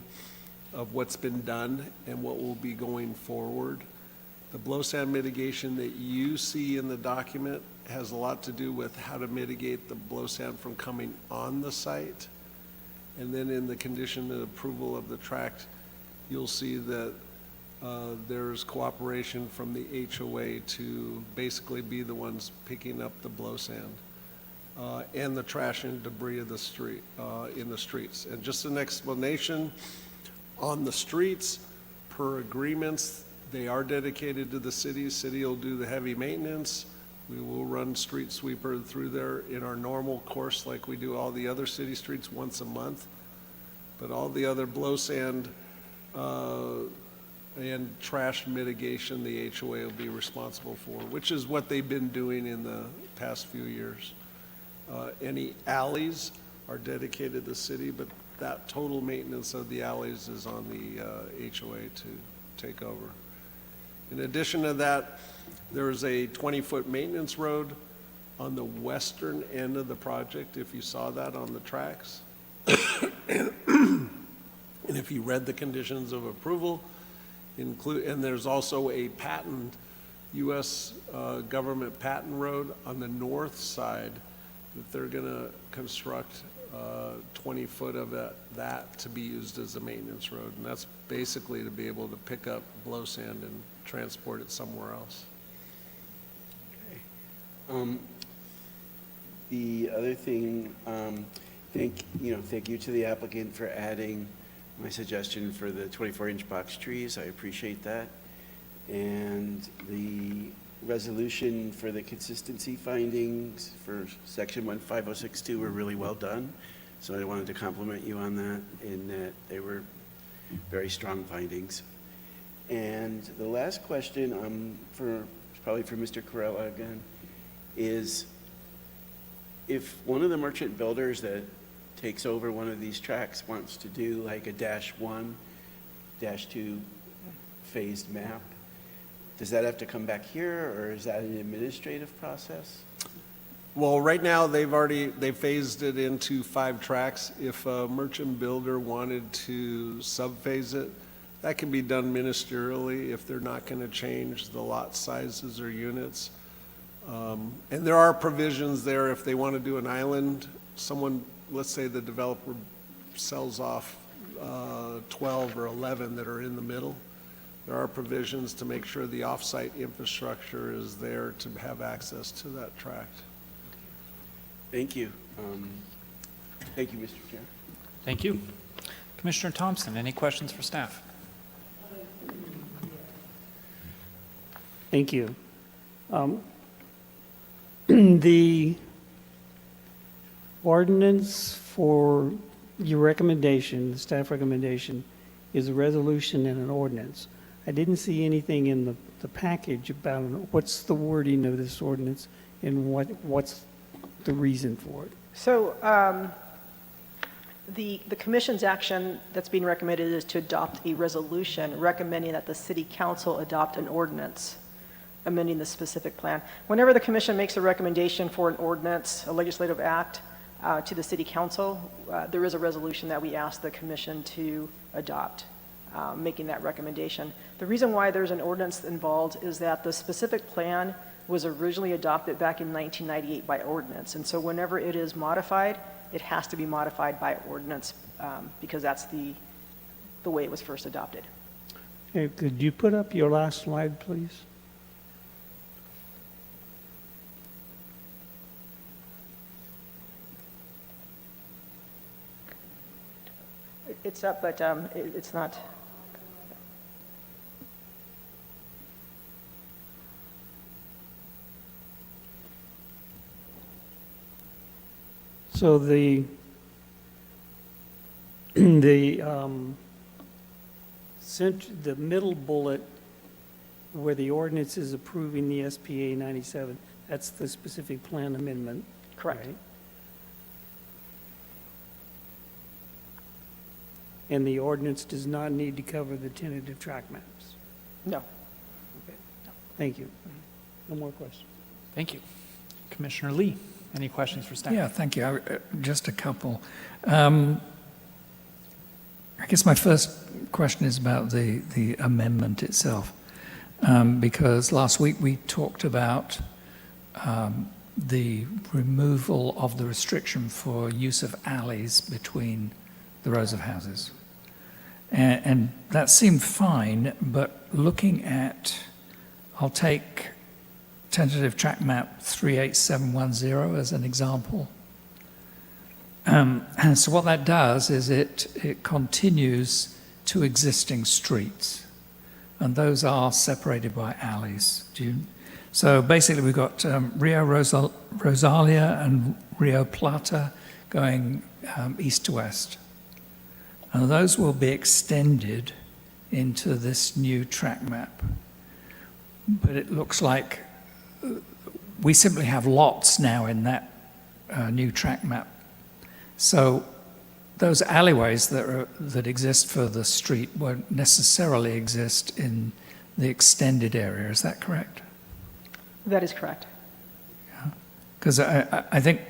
of what's been done and what will be going forward. The blow sand mitigation that you see in the document has a lot to do with how to mitigate the blow sand from coming on the site. And then in the condition of approval of the tract, you'll see that there's cooperation from the HOA to basically be the ones picking up the blow sand and the trash and debris of the street, in the streets. And just an explanation, on the streets, per agreements, they are dedicated to the city. City will do the heavy maintenance. We will run street sweeper through there in our normal course like we do all the other city streets once a month. But all the other blow sand and trash mitigation, the HOA will be responsible for, which is what they've been doing in the past few years. Any alleys are dedicated to the city, but that total maintenance of the alleys is on the HOA to take over. In addition to that, there is a 20-foot maintenance road on the western end of the project, if you saw that on the tracks. And if you read the conditions of approval, and there's also a patent, U.S. government patent road on the north side that they're going to construct 20 foot of that to be used as a maintenance road. And that's basically to be able to pick up blow sand and transport it somewhere else. The other thing, thank you to the applicant for adding my suggestion for the 24-inch box trees. I appreciate that. And the resolution for the consistency findings for section 15062 were really well done. So I wanted to compliment you on that, in that they were very strong findings. And the last question, probably for Mr. Corella again, is if one of the merchant builders that takes over one of these tracks wants to do like a -1, -2 phased map, does that have to come back here, or is that an administrative process? Well, right now, they phased it into 5 tracks. If a merchant builder wanted to sub-phase it, that can be done ministerially if they're not going to change the lot sizes or units. And there are provisions there if they want to do an island. Let's say the developer sells off 12 or 11 that are in the middle. There are provisions to make sure the off-site infrastructure is there to have access to that tract. Thank you. Thank you, Mr. Chair. Thank you. Commissioner Thompson, any questions for staff? Thank you. The ordinance for your recommendation, the staff recommendation, is a resolution and an ordinance. I didn't see anything in the package about what's the wording of this ordinance and what's the reason for it. So the commission's action that's being recommended is to adopt a resolution recommending that the city council adopt an ordinance amending the specific plan. Whenever the commission makes a recommendation for an ordinance, a legislative act, to the city council, there is a resolution that we ask the commission to adopt, making that recommendation. The reason why there's an ordinance involved is that the specific plan was originally adopted back in 1998 by ordinance. And so whenever it is modified, it has to be modified by ordinance because that's the way it was first adopted. Okay, could you put up your last slide, please? It's up, but it's not. So the middle bullet where the ordinance is approving the SPA 97, that's the specific plan amendment. Correct. right? And the ordinance does not need to cover the tentative track maps. No. Thank you. No more questions. Thank you. Commissioner Lee, any questions for staff? Yeah, thank you. Just a couple. I guess my first question is about the amendment itself, because last week we talked about the removal of the restriction for use of alleys between the rows of houses. And that seemed fine, but looking at, I'll take tentative track map 38710 as an example. And so what that does is it continues to existing streets, and those are separated by alleys. So basically we've got Rio Rosalia and Rio Plata going east to west. And those will be extended into this new track map. But it looks like we simply have lots now in that new track map. So those alleyways that exist for the street won't necessarily exist in the extended area. Is that correct? That is correct. Because I think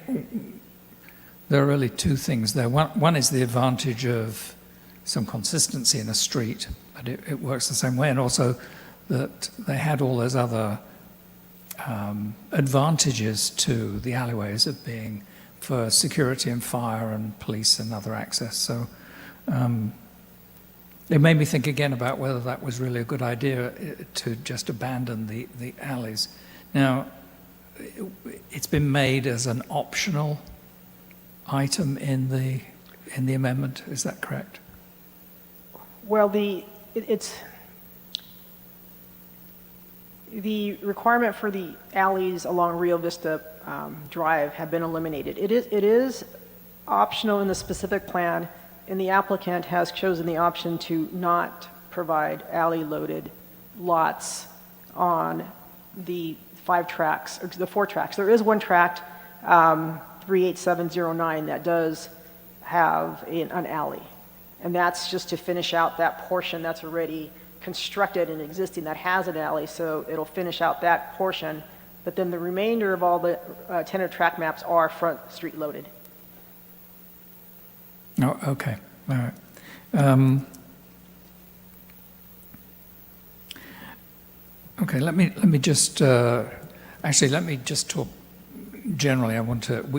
there are really two things there. One is the advantage of some consistency in a street, but it works the same way, and also that they had all those other advantages to the alleyways of being for security and fire and police and other access. So it made me think again about whether that was really a good idea to just abandon the alleys. Now, it's been made as an optional item in the amendment. Is that correct? Well, the requirement for the alleys along Rio Vista Drive have been eliminated. It is optional in the specific plan, and the applicant has chosen the option to not provide alley-loaded lots on the 5 tracks, or the 4 tracks. There is one tract, 38709, that does have an alley. And that's just to finish out that portion that's already constructed and existing that has an alley, so it'll finish out that portion. But then the remainder of all the tentative track maps are front street loaded. Oh, okay. All right. Okay, let me just talk generally.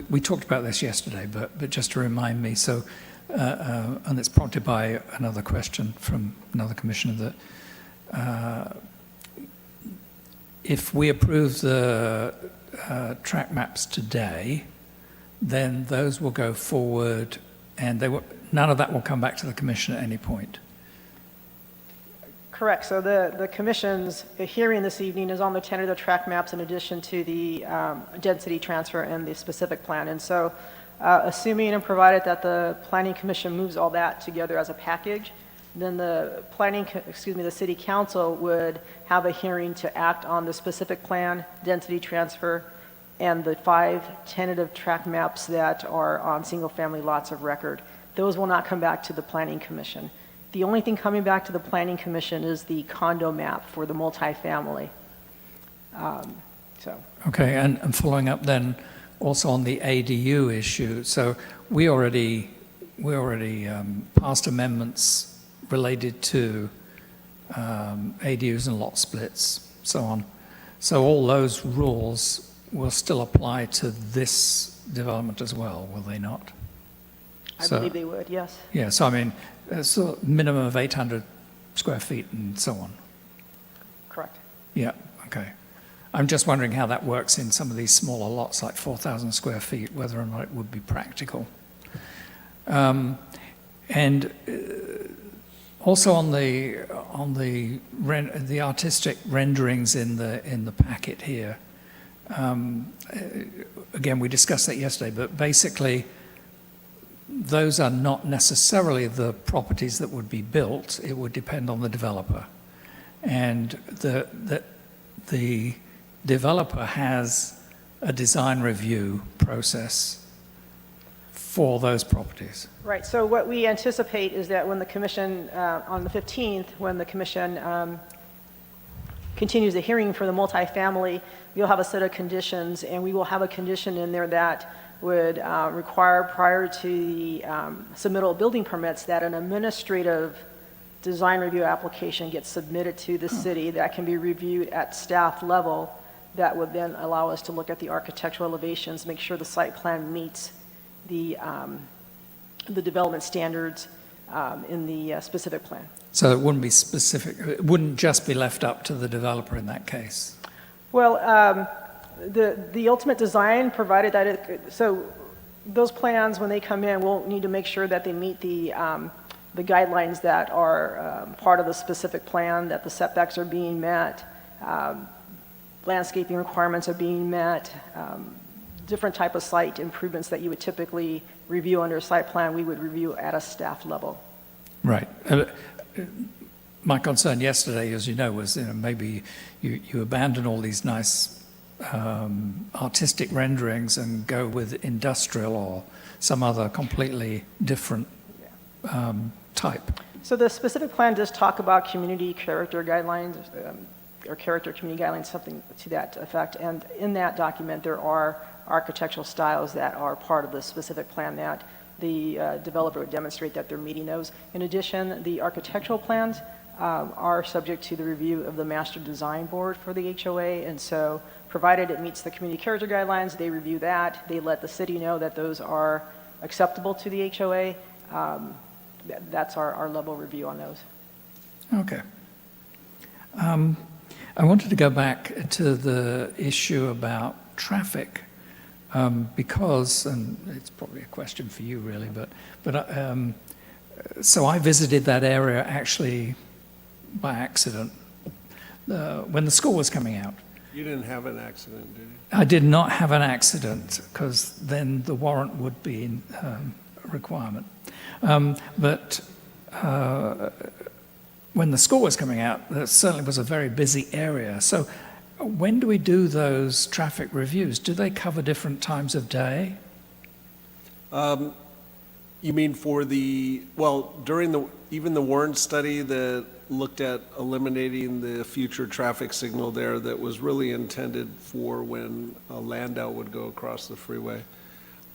We talked about this yesterday, but just to remind me, so, and it's prompted by another question from another commissioner, that if we approve the track maps today, then those will go forward, and none of that will come back to the commission at any point. Correct. So the commission's hearing this evening is on the tentative track maps in addition to the density transfer and the specific plan. And so assuming and provided that the Planning Commission moves all that together as a package, then the City Council would have a hearing to act on the specific plan, density transfer, and the 5 tentative track maps that are on single-family lots of record. Those will not come back to the Planning Commission. The only thing coming back to the Planning Commission is the condo map for the multifamily. Okay, and following up then also on the ADU issue. So we already passed amendments related to ADUs and lot splits, so on. So all those rules will still apply to this development as well, will they not? I believe they would, yes. Yeah, so I mean, so minimum of 800 square feet and so on. Correct. Yeah, okay. I'm just wondering how that works in some of these smaller lots, like 4,000 square feet, whether or not it would be practical. And also on the artistic renderings in the packet here. Again, we discussed that yesterday, but basically those are not necessarily the properties that would be built. It would depend on the developer. And the developer has a design review process for those properties. Right, so what we anticipate is that when the commission, on the 15th, when the commission continues the hearing for the multifamily, you'll have a set of conditions, and we will have a condition in there that would require, prior to the submittal of building permits, that an administrative design review application gets submitted to the city that can be reviewed at staff level, that would then allow us to look at the architectural elevations, make sure the site plan meets the development standards in the specific plan. So it wouldn't be specific, it wouldn't just be left up to the developer in that case. Well, the ultimate design, provided that so those plans, when they come in, we'll need to make sure that they meet the guidelines that are part of the specific plan, that the setbacks are being met, landscaping requirements are being met, different type of site improvements that you would typically review under a site plan, we would review at a staff level. Right. My concern yesterday, as you know, was maybe you abandon all these nice artistic renderings and go with industrial or some other completely different type. So the specific plan does talk about community character guidelines, or character community guidelines, something to that effect. And in that document, there are architectural styles that are part of the specific plan that the developer would demonstrate that they're meeting those. In addition, the architectural plans are subject to the review of the master design board for the HOA, and so provided it meets the community character guidelines, they review that, they let the city know that those are acceptable to the HOA. That's our level of review on those. Okay. I wanted to go back to the issue about traffic because, and it's probably a question for you really, but so I visited that area actually by accident when the school was coming out. You didn't have an accident, did you? I did not have an accident because then the warrant would be a requirement. But when the school was coming out, there certainly was a very busy area. So when do we do those traffic reviews? Do they cover different times of day? You mean for during even the Warren study that looked at eliminating the future traffic signal there that was really intended for when a Landau would go across the freeway.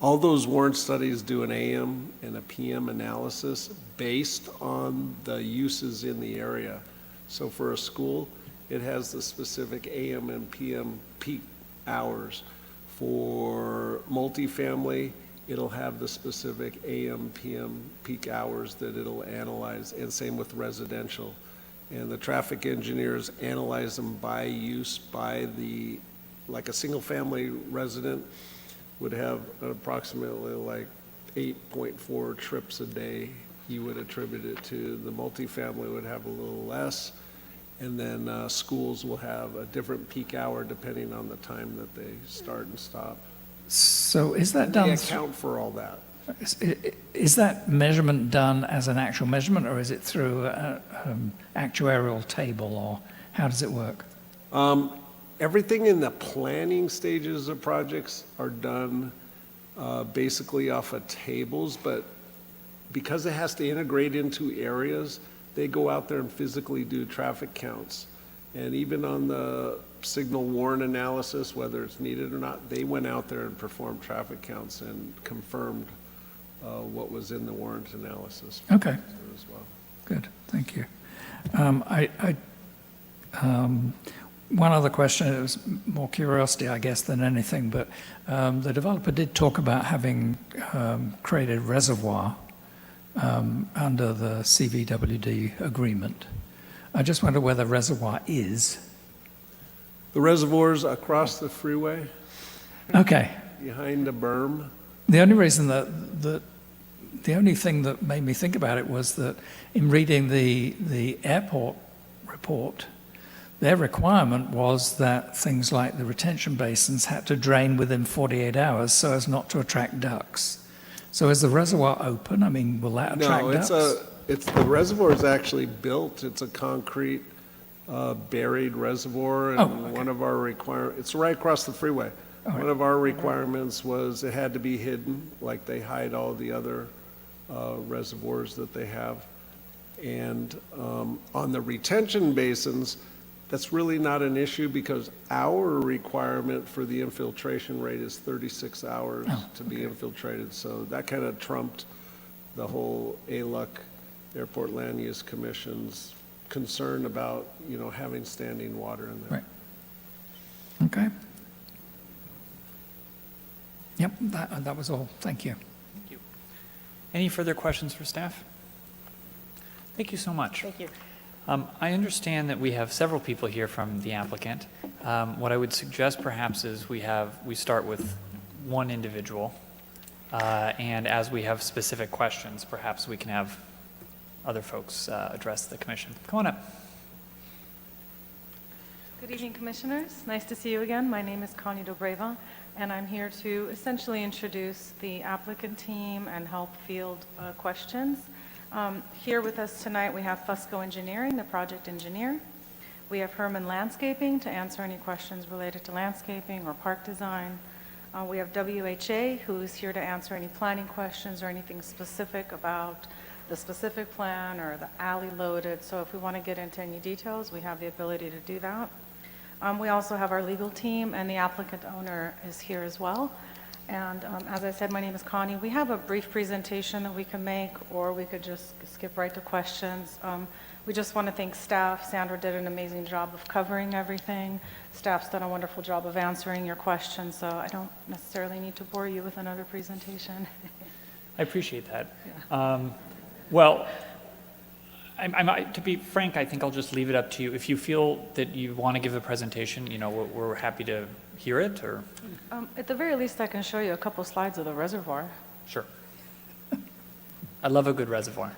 All those Warren studies do an AM and a PM analysis based on the uses in the area. So for a school, it has the specific AM and PM peak hours. For multifamily, it'll have the specific AM, PM peak hours that it'll analyze, and same with residential. And the traffic engineers analyze them by use, like a single-family resident would have approximately like 8.4 trips a day. You would attribute it to. The multifamily would have a little less. And then schools will have a different peak hour depending on the time that they start and stop. So is that They done? account for all that. Is that measurement done as an actual measurement, or is it through an actuarial table, or how does it work? Everything in the planning stages of projects are done basically off of tables, but because it has to integrate into areas, they go out there and physically do traffic counts. And even on the signal Warren analysis, whether it's needed or not, they went out there and performed traffic counts and confirmed what was in the Warrant analysis. Okay. As well. Good, thank you. One other question, it was more curiosity, I guess, than anything, but the developer did talk about having created reservoir under the CVWD agreement. I just wonder where the reservoir is. The reservoir's across the freeway, Okay. behind the berm. The only reason the only thing that made me think about it was that in reading the airport report, their requirement was that things like the retention basins had to drain within 48 hours so as not to attract ducks. So is the reservoir open? I mean, will that attract No, ducks? the reservoir is actually built. It's a concrete buried reservoir. Oh, And okay. one of our it's right across the freeway. All right. One of our requirements was it had to be hidden, like they hide all the other reservoirs that they have. And on the retention basins, that's really not an issue because our requirement for the infiltration rate is 36 hours to be infiltrated. So that kind of trumped the whole ALUC, Airport Land Use Commission's concern about, having standing water in there. Right. Okay. Yep, that was all. Thank you. Thank you. Any further questions for staff? Thank you so much. Thank you. I understand that we have several people here from the applicant. What I would suggest perhaps is we start with one individual, and as we have specific questions, perhaps we can have other folks address the commission. Come on up. Good evening, Commissioners. Nice to see you again. My name is Connie Dobreva, and I'm here to essentially introduce the applicant team and help field questions. Here with us tonight, we have Fusco Engineering, the project engineer. We have Herman Landscaping to answer any questions related to landscaping or park design. We have WHA, who is here to answer any planning questions or anything specific about the specific plan or the alley loaded. So if we want to get into any details, we have the ability to do that. We also have our legal team, and the applicant owner is here as well. And as I said, my name is Connie. We have a brief presentation that we can make, or we could just skip right to questions. We just want to thank staff. Sandra did an amazing job of covering everything. Staff's done a wonderful job of answering your questions, so I don't necessarily need to bore you with another presentation. I appreciate that. Well, to be frank, I think I'll just leave it up to you. If you feel that you want to give the presentation, we're happy to hear it, or? At the very least, I can show you a couple slides of the reservoir. Sure. I love a good reservoir.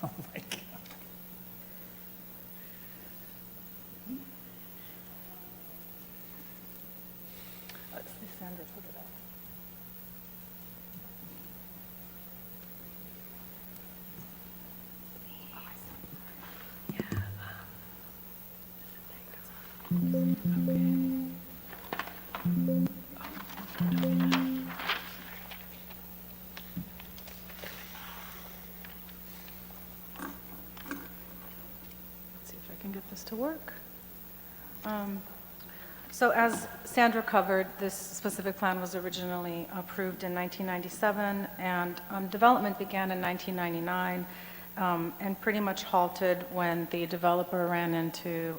Oh, my God. Sandra, put it up. Let's see if I can get this to work. So as Sandra covered, this specific plan was originally approved in 1997, and development began in 1999, and pretty much halted when the developer ran into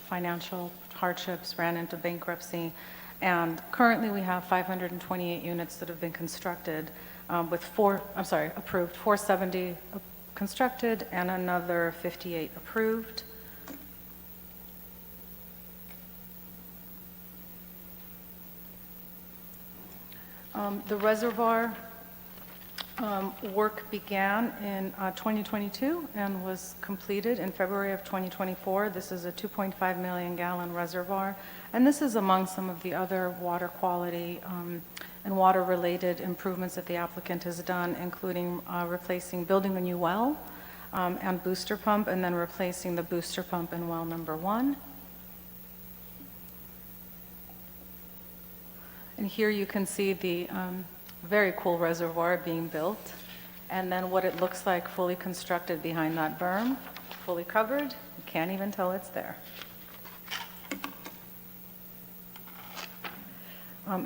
financial hardships, ran into bankruptcy. And currently we have 528 units that have been constructed, with approved, 470 constructed and another 58 approved. The reservoir work began in 2022 and was completed in February of 2024. This is a 2.5 million gallon reservoir, and this is among some of the other water quality and water-related improvements that the applicant has done, including building a new well and booster pump, and then replacing the booster pump in well number 1. And here you can see the very cool reservoir being built, and then what it looks like fully constructed behind that berm, fully covered. You can't even tell it's there.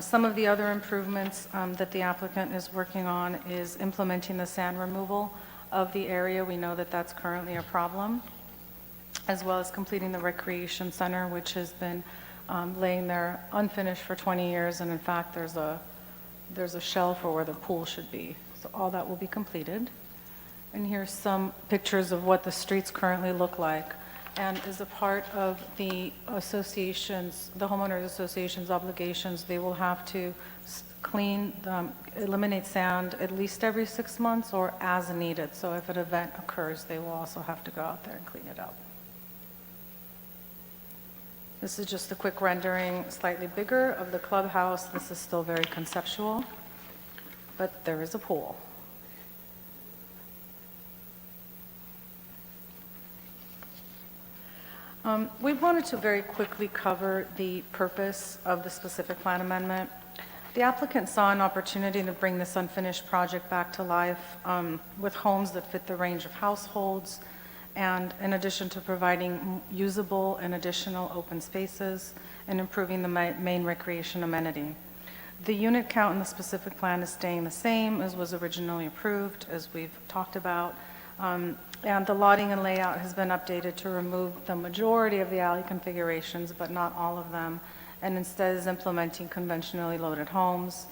Some of the other improvements that the applicant is working on is implementing the sand removal of the area. We know that that's currently a problem, as well as completing the recreation center, which has been laying there unfinished for 20 years, and in fact there's a shell for where the pool should be. So all that will be completed. And here's some pictures of what the streets currently look like. And as a part of the association's, the homeowners association's obligations, they will have to eliminate sand at least every 6 months or as needed. So if an event occurs, they will also have to go out there and clean it up. This is just a quick rendering, slightly bigger, of the clubhouse. This is still very conceptual, but there is a pool. We wanted to very quickly cover the purpose of the specific plan amendment. The applicant saw an opportunity to bring this unfinished project back to life with homes that fit the range of households, and in addition to providing usable and additional open spaces and improving the main recreation amenity. The unit count in the specific plan is staying the same as was originally approved, as we've talked about. And the lotting and layout has been updated to remove the majority of the alley configurations, but not all of them, and instead is implementing conventionally loaded homes.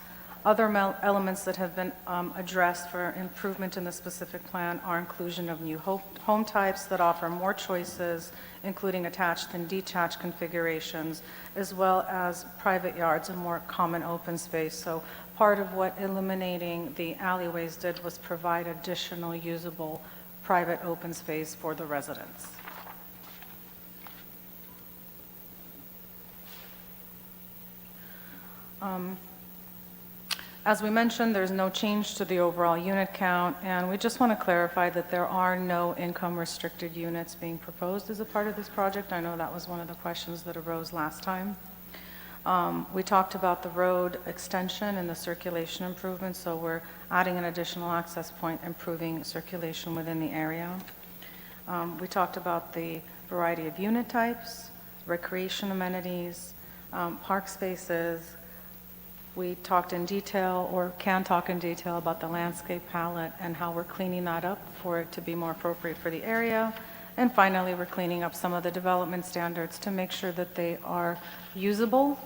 Other elements that have been addressed for improvement in the specific plan are inclusion of new home types that offer more choices, including attached and detached configurations, as well as private yards and more common open space. So part of what eliminating the alleyways did was provide additional usable private open space for the residents. As we mentioned, there's no change to the overall unit count, and we just want to clarify that there are no income-restricted units being proposed as a part of this project. I know that was one of the questions that arose last time. We talked about the road extension and the circulation improvements, so we're adding an additional access point, improving circulation within the area. We talked about the variety of unit types, recreation amenities, park spaces. We talked in detail, or can talk in detail, about the landscape palette and how we're cleaning that up for it to be more appropriate for the area. And finally, we're cleaning up some of the development standards to make sure that they are usable.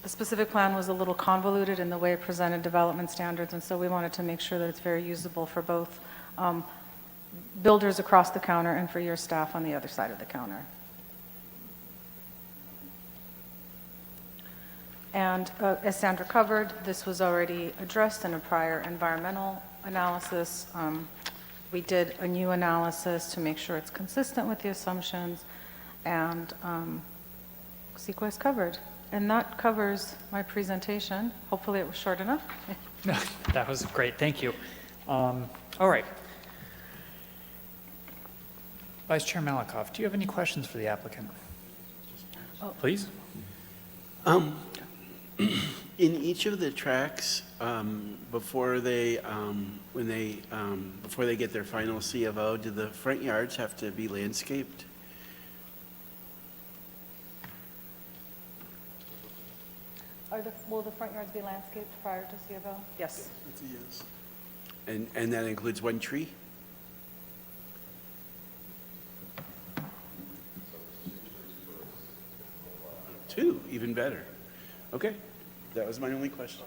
The specific plan was a little convoluted in the way it presented development standards, and so we wanted to make sure that it's very usable for both builders across the counter and for your staff on the other side of the counter. And as Sandra covered, this was already addressed in a prior environmental analysis. We did a new analysis to make sure it's consistent with the assumptions, and CEQA is covered. And that covers my presentation. Hopefully it was short enough. That was great, thank you. All right. Vice Chair Malakoff, do you have any questions for the applicant? Please. In each of the tracks, before they get their final C of O, do the front yards have to be landscaped? Will the front yards be landscaped prior to C of O? Yes. It's a yes. And that includes one tree? Two, even better. Okay, that was my only question.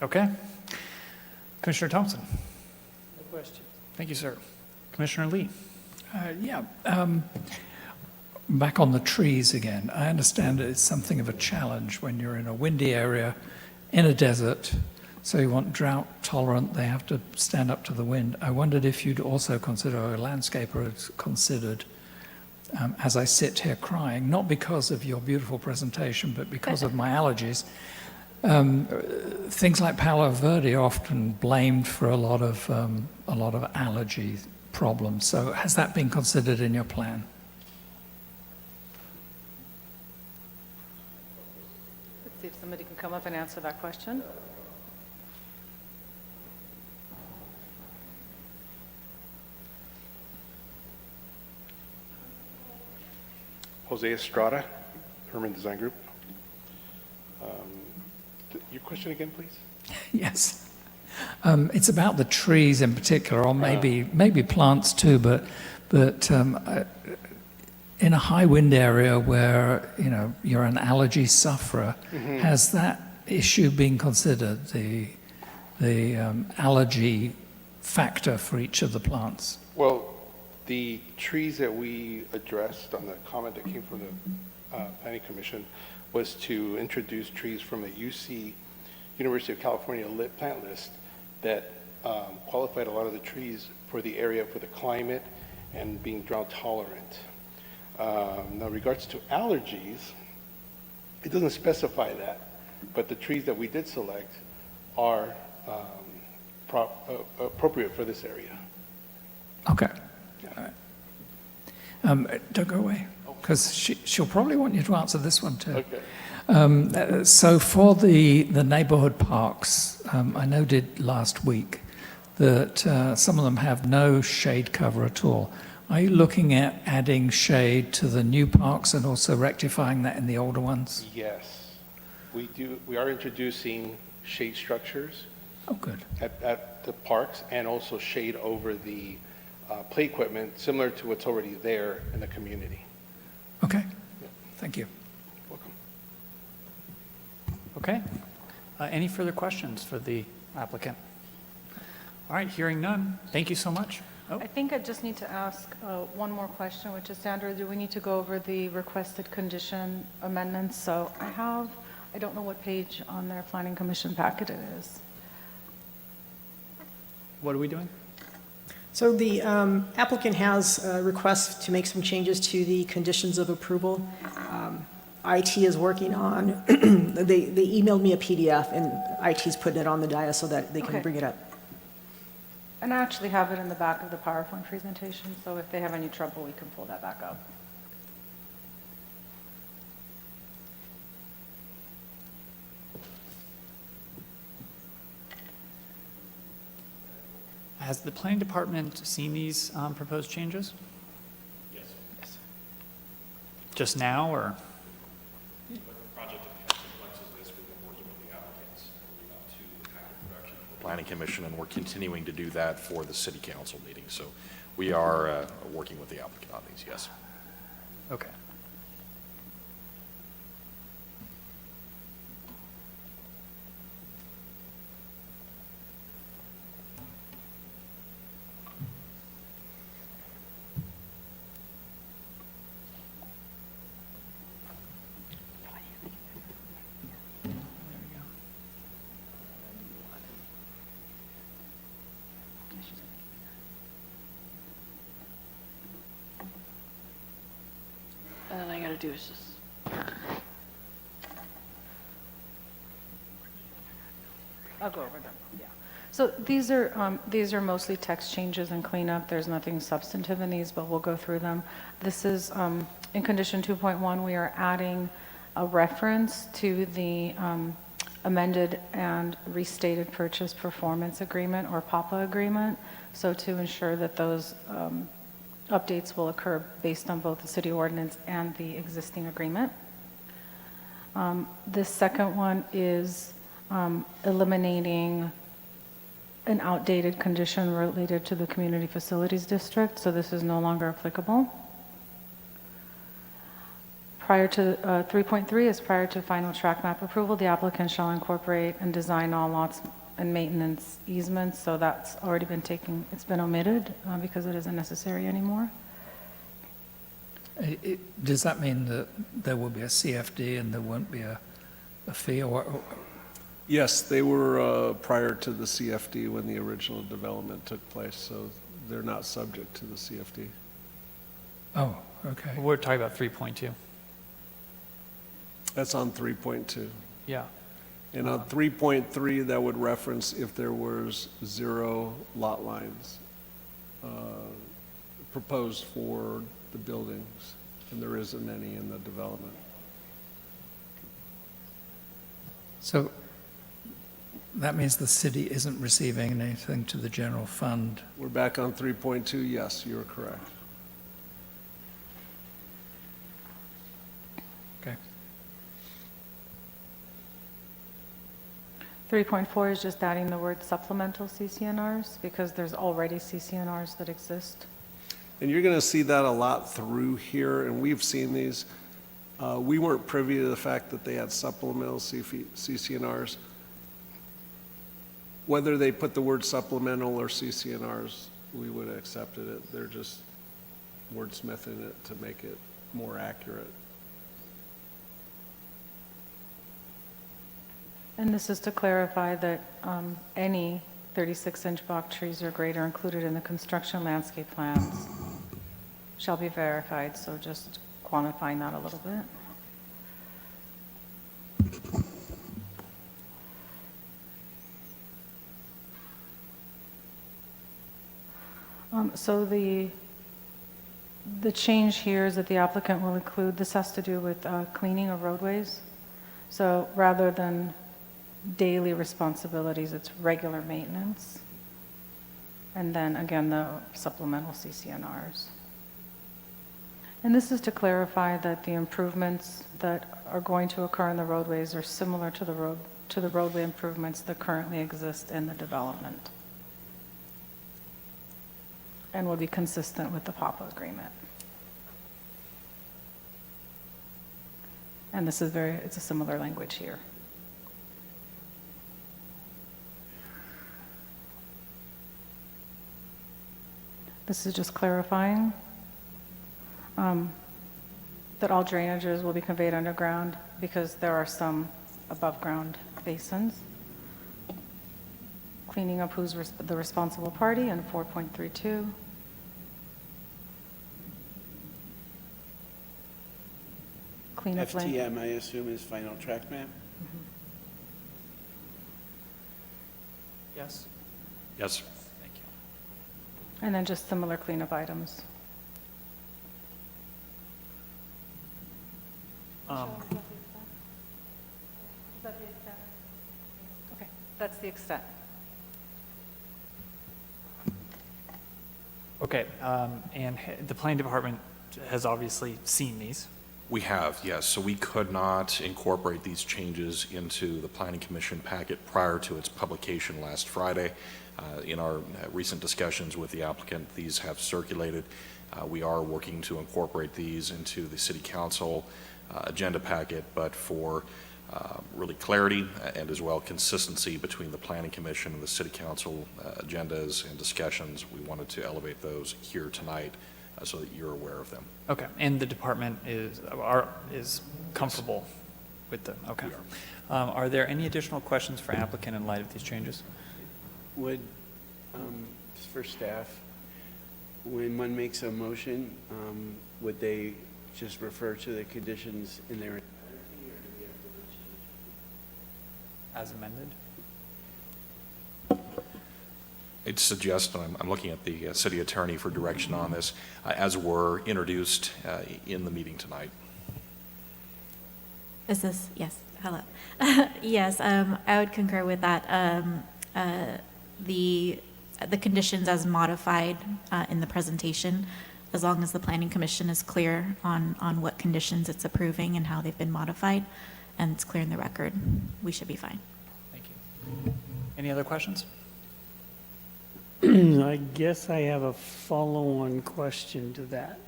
Okay. Commissioner Thompson? No question. Thank you, sir. Commissioner Lee? Back on the trees again. I understand it's something of a challenge when you're in a windy area, in a desert, so you want drought tolerant, they have to stand up to the wind. I wondered if you'd also consider, or a landscaper has considered, as I sit here crying, not because of your beautiful presentation, but because of my allergies. Things like Palo Verde are often blamed for a lot of allergy problems. So has that been considered in your plan? Let's see if somebody can come up and answer that question. Jose Estrada, Herman Design Group. Your question again, please? Yes. It's about the trees in particular, or maybe plants too, but in a high wind area where you're an allergy sufferer, has that issue been considered, the allergy factor for each of the plants? Well, the trees that we addressed on the comment that came from the Planning Commission was to introduce trees from a UC, University of California lit plant list that qualified a lot of the trees for the area, for the climate, and being drought tolerant. Now, regards to allergies, it doesn't specify that, but the trees that we did select are appropriate for this area. Okay. All right. Don't go away, because she'll probably want you to answer this one too. Okay. So for the neighborhood parks, I noted last week that some of them have no shade cover at all. Are you looking at adding shade to the new parks and also rectifying that in the older ones? Yes, we do. We are introducing shade structures Oh, good. at the parks and also shade over the play equipment, similar to what's already there in the community. Okay. Thank you. Welcome. Okay. Any further questions for the applicant? All right, hearing none. Thank you so much. Oh, I think I just need to ask one more question, which is, Sandra, do we need to go over the requested condition amendments? So I don't know what page on their planning commission packet it is. what are we doing? So the applicant has a request to make some changes to the conditions of approval. IT is working on, they emailed me a PDF, and IT is putting it on the dais so that they can Okay. bring it up. And I actually have it in the back of the PowerPoint presentation, so if they have any trouble, we can pull that back up. Has the planning department seen these proposed changes? Yes. Just now, or? Planning Commission, and we're continuing to do that for the city council meeting. So we are working with the applicant on these, yes. Okay. And then I gotta do is just, I'll go over them, yeah. So these are mostly text changes and cleanup. There's nothing substantive in these, but we'll go through them. This is, in condition 2.1, we are adding a reference to the amended and restated purchase performance agreement, or PAPA agreement, so to ensure that those updates will occur based on both the city ordinance and the existing agreement. The second one is eliminating an outdated condition related to the Community Facilities District, so this is no longer applicable. Prior to 3.3 is prior to final track map approval, the applicant shall incorporate and design all lots and maintenance easements, so that's already been taken, it's been omitted because it isn't necessary anymore. Does that mean that there will be a CFD and there won't be a fee, or? Yes, they were prior to the CFD when the original development took place, so they're not subject to the CFD. Oh, okay. We're talking about 3.2. That's on 3.2. Yeah. And on 3.3, that would reference if there was 0 lot lines proposed for the buildings, and there isn't any in the development. So that means the city isn't receiving anything to the general fund. We're back on 3.2, yes, you're correct. Okay. 3.4 is just adding the word supplemental CCNRs because there's already CCNRs that exist. And you're going to see that a lot through here, and we've seen these. We weren't privy to the fact that they had supplemental CCNRs. Whether they put the word supplemental or CCNRs, we would have accepted it. They're just wordsmithing it to make it more accurate. And this is to clarify that any 36-inch box trees or greater included in the construction landscape plans shall be verified, so just quantifying that a little bit. So the change here is that the applicant will include, this has to do with cleaning of roadways. So rather than daily responsibilities, it's regular maintenance. And then again, the supplemental CCNRs. And this is to clarify that the improvements that are going to occur in the roadways are similar to the roadway improvements that currently exist in the development, and will be consistent with the PAPA agreement. And this is it's a similar language here. This is just clarifying that all drainages will be conveyed underground because there are some above-ground basins. Cleaning up who's the responsible party in 4.32. Clean up land. FTM, I assume, is final track map? Yes? Yes. Thank you. And then just similar cleanup items. Okay, that's the extent. Okay, and the planning department has obviously seen these. We have, yes. So we could not incorporate these changes into the Planning Commission packet prior to its publication last Friday. In our recent discussions with the applicant, these have circulated. We are working to incorporate these into the City Council agenda packet, but for really clarity and as well consistency between the Planning Commission and the City Council agendas and discussions, we wanted to elevate those here tonight so that you're aware of them. Okay, and the department is comfortable with them, okay. Are there any additional questions for applicant in light of these changes? Would, just for staff, when one makes a motion, would they just refer to the conditions in their entirety, or do we have to change? As amended? I'd suggest, and I'm looking at the city attorney for direction on this, as were introduced in the meeting tonight. Is this, yes, hello. Yes, I would concur with that. The conditions as modified in the presentation, as long as the Planning Commission is clear on what conditions it's approving and how they've been modified, and it's clear in the record, we should be fine. Thank you. Any other questions? I guess I have a follow-on question to that,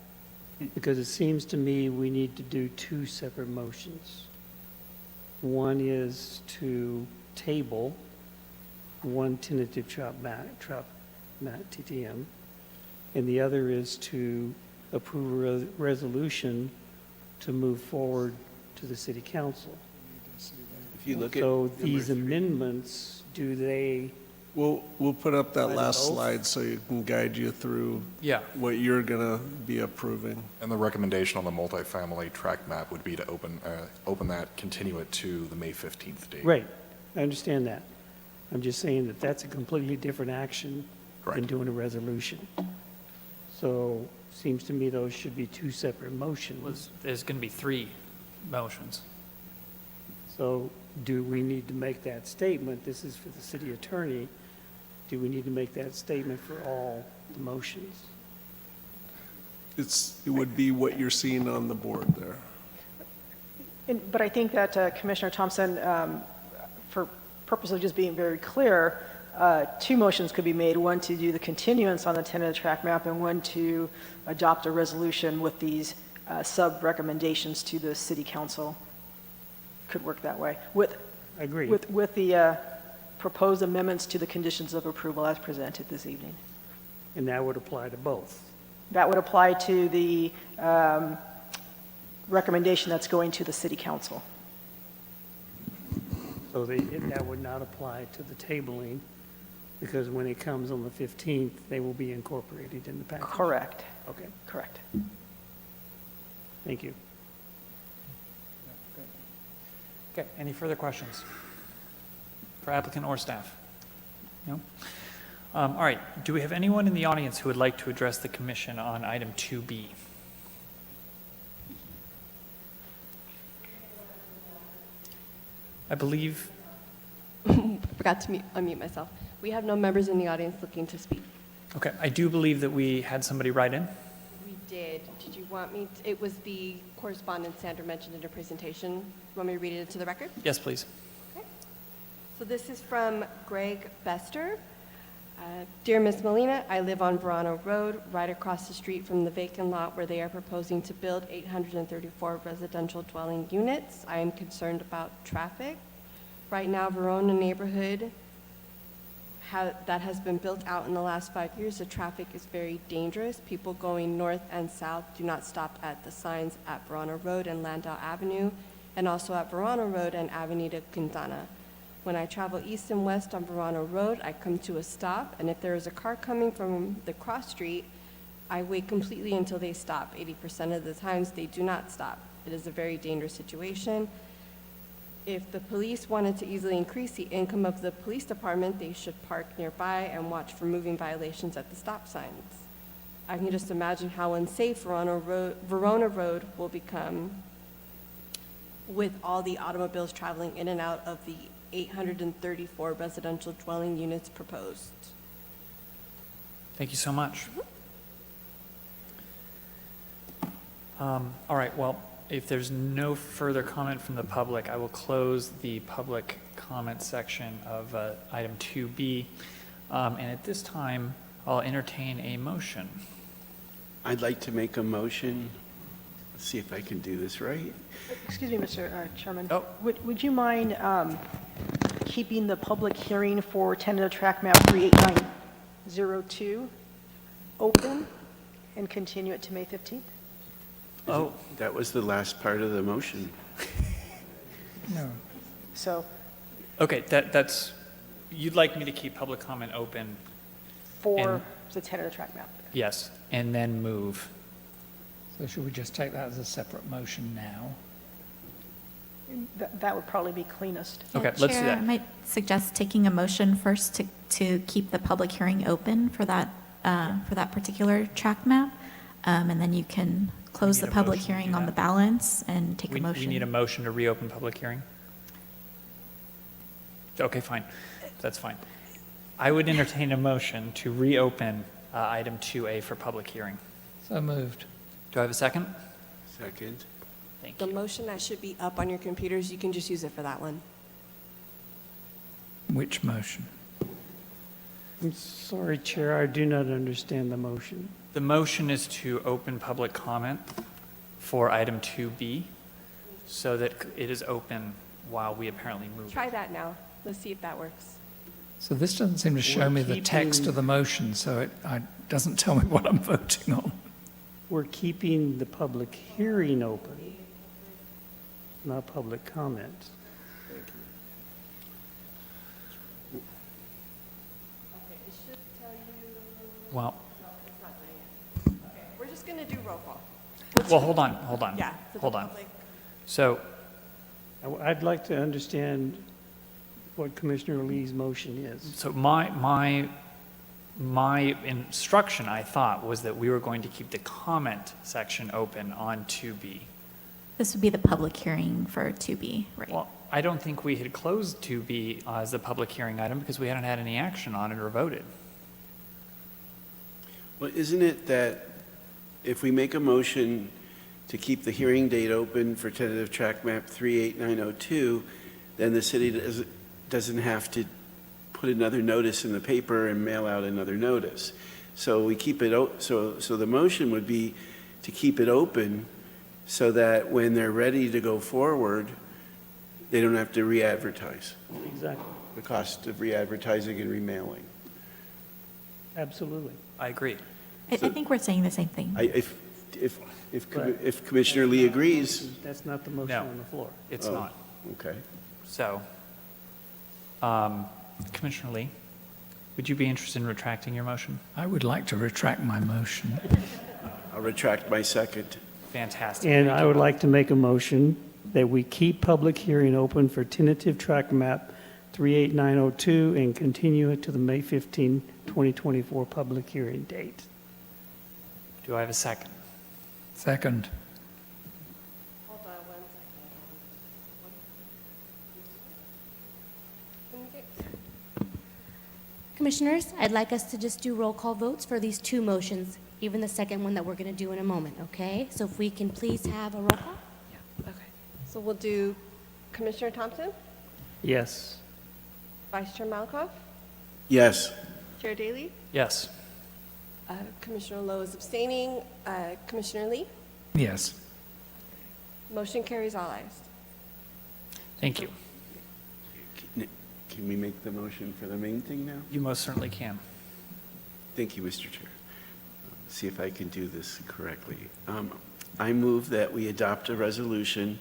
because it seems to me we need to do two separate motions. One is to table one tentative trap mat TTM, and the other is to approve a resolution to move forward to the City Council. If you look at So number these 3. amendments, do they, We'll put up that By last both? slide so you can guide you through Yeah. what you're going to be approving. And the recommendation on the multifamily tract map would be to open that, continue it to the May 15th date. right, I understand that. I'm just saying that that's a completely different action than Correct. doing a resolution. So, seems to me those should be two separate motions. There's going to be 3 motions. So, do we need to make that statement? This is for the city attorney. Do we need to make that statement for all the motions? It would be what you're seeing on the board there. But I think that Commissioner Thompson, for purpose of just being very clear, 2 motions could be made, one to do the continuance on the tentative track map and one to adopt a resolution with these sub-recommendations to the City Council. Could work that way. I agree. With the proposed amendments to the conditions of approval as presented this evening. And that would apply to both. That would apply to the recommendation that's going to the City Council. So that would not apply to the tabling, because when it comes on the 15th, they will be incorporated in the package. Correct. Okay. Correct. Thank you. Okay, any further questions for applicant or staff? No? All right, do we have anyone in the audience who would like to address the commission on item 2B? I believe, I forgot to unmute myself. We have no members in the audience looking to speak. okay, I do believe that we had somebody write in. We did. Did you want me, it was the correspondence Sandra mentioned in her presentation. You want me to read it into the record? Yes, please. Okay. So this is from Greg Bester. Dear Ms. Molina, I live on Verano Road, right across the street from the vacant lot where they are proposing to build 834 residential dwelling units. I am concerned about traffic. Right now, Verona neighborhood that has been built out in the last 5 years, the traffic is very dangerous. People going north and south do not stop at the signs at Verona Road and Landau Avenue, and also at Verona Road and Avenida Quintana. When I travel east and west on Verona Road, I come to a stop, and if there is a car coming from the cross street, I wait completely until they stop. 80% of the times, they do not stop. It is a very dangerous situation. If the police wanted to easily increase the income of the police department, they should park nearby and watch for moving violations at the stop signs. I can just imagine how unsafe Verona Road will become with all the automobiles traveling in and out of the 834 residential dwelling units proposed. Thank you so much. All right, well, if there's no further comment from the public, I will close the public comment section of item 2B. And at this time, I'll entertain a motion. I'd like to make a motion. Let's see if I can do this right. Excuse me, Mr. Chairman. Oh. Would you mind keeping the public hearing for tentative track map 38902 open and continue it to May 15th? Oh, That was the last part of the motion. No. So okay, that's, you'd like me to keep public comment open, for And- the tentative track map. yes, and then move. So should we just take that as a separate motion now? That would probably be cleanest. Okay, Yeah, let's do Chair, I that. might suggest taking a motion first to keep the public hearing open for that particular track map. And then you can close need the a public motion to hearing do on the that? balance and take a We motion. need a motion to reopen public hearing? Okay, fine, that's fine. I would entertain a motion to reopen item 2A for public hearing. So moved. Do I have a second? Second. Thank The you. motion that should be up on your computers, you can just use it for that one. Which motion? I'm sorry, Chair, I do not understand the motion. The motion is to open public comment for item 2B so that it is open while we apparently move. Try that now. Let's see if that works. So this doesn't seem to show We're me the text keeping- of the motion, so it doesn't tell me what I'm voting on. We're keeping the public hearing open, not public comment. Okay, it should tell you, Well, no, it's not doing it. Okay, we're just gonna do roll call. well, hold on. Yeah. for the Hold on. public. So, I'd like to understand what Commissioner Lee's motion is. so my instruction, I thought, was that we were going to keep the comment section open on 2B. This would be the public hearing for 2B, right? Well, I don't think we had closed 2B as the public hearing item because we hadn't had any action on it or voted. Well, isn't it that if we make a motion to keep the hearing date open for tentative track map 38902, then the city doesn't have to put another notice in the paper and mail out another notice. So we keep it, so the motion would be to keep it open so that when they're ready to go forward, they don't have to re-advertise, Exactly, the cost of re-advertising and remailing. absolutely. I agree. I think we're saying the same thing. But- If Commissioner Lee agrees, That's not the motion No. on the floor. It's Oh. not. okay. So, Commissioner Lee, would you be interested in retracting your motion? I would like to retract my motion. I'll retract my second. Fantastic. And Thank I you. would like to make a motion that we keep public hearing open for tentative track map 38902 and continue it to the May 15, 2024 public hearing date. Do I have a second? Second. Hold on 1 second. Commissioners, I'd like us to just do roll call votes for these two motions, even the second one that we're going to do in a moment, okay? So if we can please have a roll call? Okay. So we'll do Commissioner Thompson, Yes. Vice Chair Malakoff, Yes. Chair Daly, Yes. Commissioner Lowe is abstaining, Commissioner Lee. Yes. Motion carries all ayes. Thank you. Can we make the motion for the main thing now? You most certainly can. Thank you, Mr. Chair. See if I can do this correctly. I move that we adopt a resolution,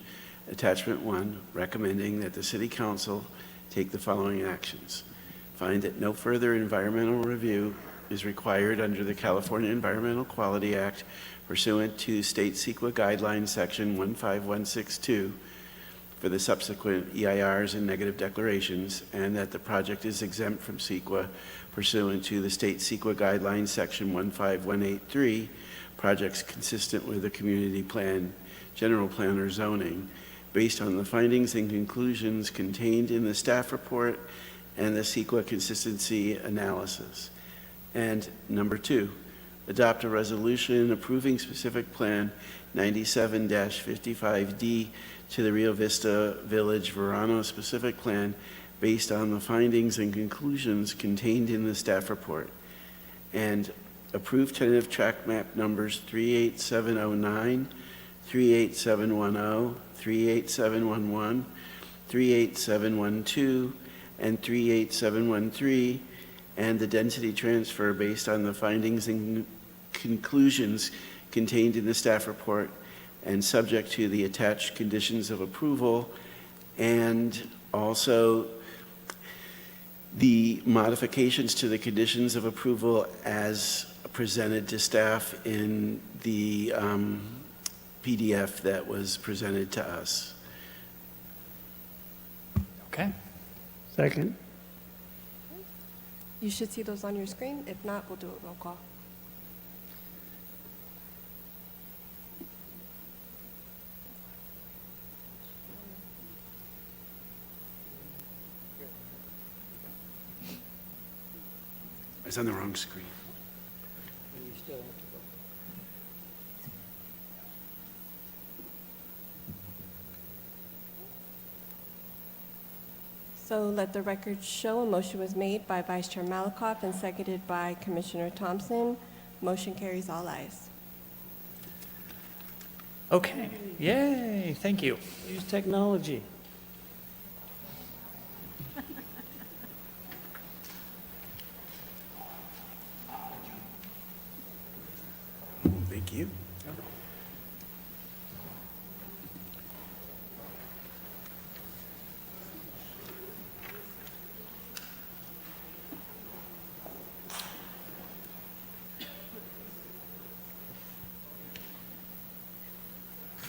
Attachment 1, recommending that the City Council take the following actions. Find that no further environmental review is required under the California Environmental Quality Act pursuant to State CEQA Guidelines Section 15162 for the subsequent EIRs and negative declarations, and that the project is exempt from CEQA pursuant to the State CEQA Guidelines Section 15183, projects consistent with the community plan, general plan, or zoning, based on the findings and conclusions contained in the staff report and the CEQA consistency analysis. And number 2, adopt a resolution approving specific plan 97-55D to the Rio Vista Village Verano specific plan based on the findings and conclusions contained in the staff report. And approve tentative track map numbers 38709, 38710, 38711, 38712, and 38713, and the density transfer based on the findings and conclusions contained in the staff report and subject to the attached conditions of approval, and also the modifications to the conditions of approval as presented to staff in the PDF that was presented to us. Okay. Second. You should see those on your screen. If not, we'll do a roll call. I was on the wrong screen. So let the record show a motion was made by Vice Chair Malakoff and seconded by Commissioner Thompson. Motion carries all ayes. Okay. Yay. Thank you. Use technology. Thank you.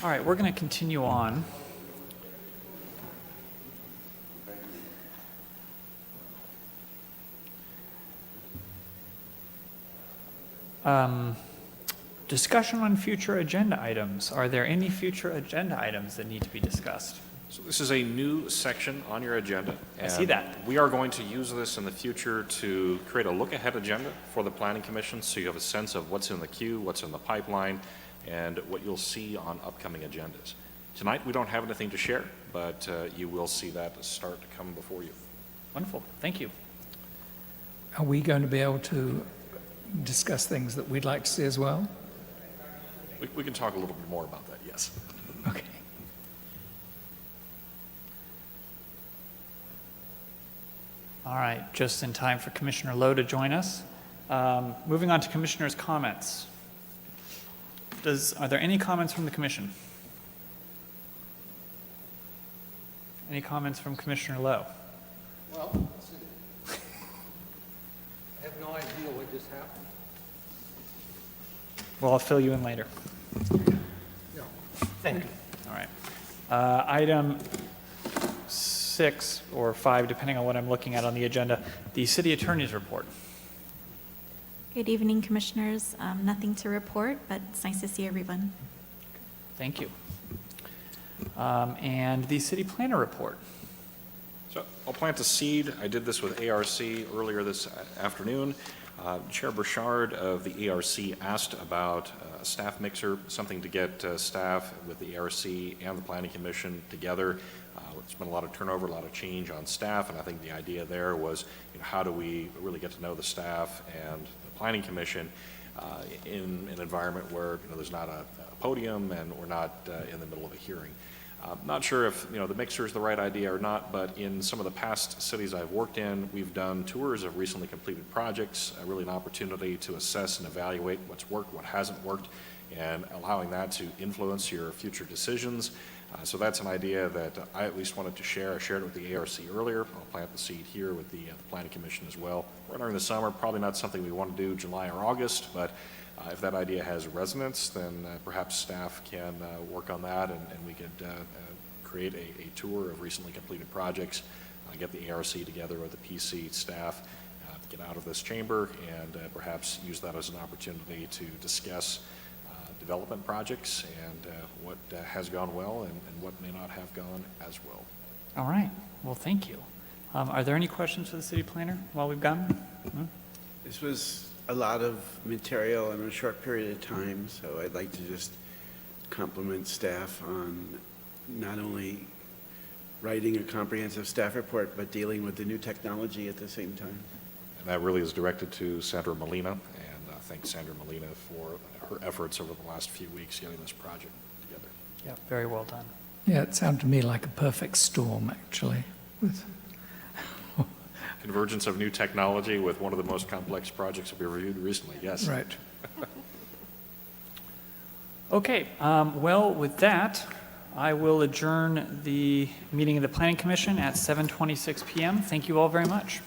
All right, we're going to continue on. Discussion on future agenda items. Are there any future agenda items that need to be discussed? So this is a new section on your agenda. I see that. and We are going to use this in the future to create a look-ahead agenda for the Planning Commission, so you have a sense of what's in the queue, what's in the pipeline, and what you'll see on upcoming agendas. Tonight, we don't have anything to share, but you will see that start to come before you. Wonderful. Thank you. Are we going to be able to discuss things that we'd like to see as well? We can talk a little bit more about that, yes. Okay. All right, just in time for Commissioner Lowe to join us. Moving on to Commissioner's comments. Are there any comments from the Commission? Any comments from Commissioner Lowe? Well, I have no idea what just happened. Well, I'll fill you in later. Thank you. All right. Item 6 or 5, depending on what I'm looking at on the agenda, the city attorney's report. Good evening, Commissioners. Nothing to report, but it's nice to see everyone. Thank you. And the city planner report. So I'll plant a seed. I did this with ARC earlier this afternoon. Chair Burchard of the ARC asked about a staff mixer, something to get staff with the ARC and the Planning Commission together. There's been a lot of turnover, a lot of change on staff, and I think the idea there was, how do we really get to know the staff and the Planning Commission in an environment where there's not a podium and we're not in the middle of a hearing. Not sure if the mixer is the right idea or not, but in some of the past cities I've worked in, we've done tours of recently completed projects, really an opportunity to assess and evaluate what's worked, what hasn't worked, and allowing that to influence your future decisions. So that's an idea that I at least wanted to share. I shared it with the ARC earlier. I'll plant the seed here with the Planning Commission as well. We're entering the summer, probably not something we want to do July or August, but if that idea has resonance, then perhaps staff can work on that, and we could create a tour of recently completed projects, get the ARC together with the PC staff, get out of this chamber, and perhaps use that as an opportunity to discuss development projects and what has gone well and what may not have gone as well. All right. Well, thank you. Are there any questions for the city planner while we've got him? No? This was a lot of material in a short period of time, so I'd like to just compliment staff on not only writing a comprehensive staff report, but dealing with the new technology at the same time. And that really is directed to Sandra Molina, and I thank Sandra Molina for her efforts over the last few weeks getting this project together. Yeah, very well done. Yeah, it sounded to me like a perfect storm, actually. With Convergence of new technology with one of the most complex projects that we reviewed recently, yes. Right. Okay, well, with that, I will adjourn the meeting of the Planning Commission at 7:26 p.m. Thank you all very much.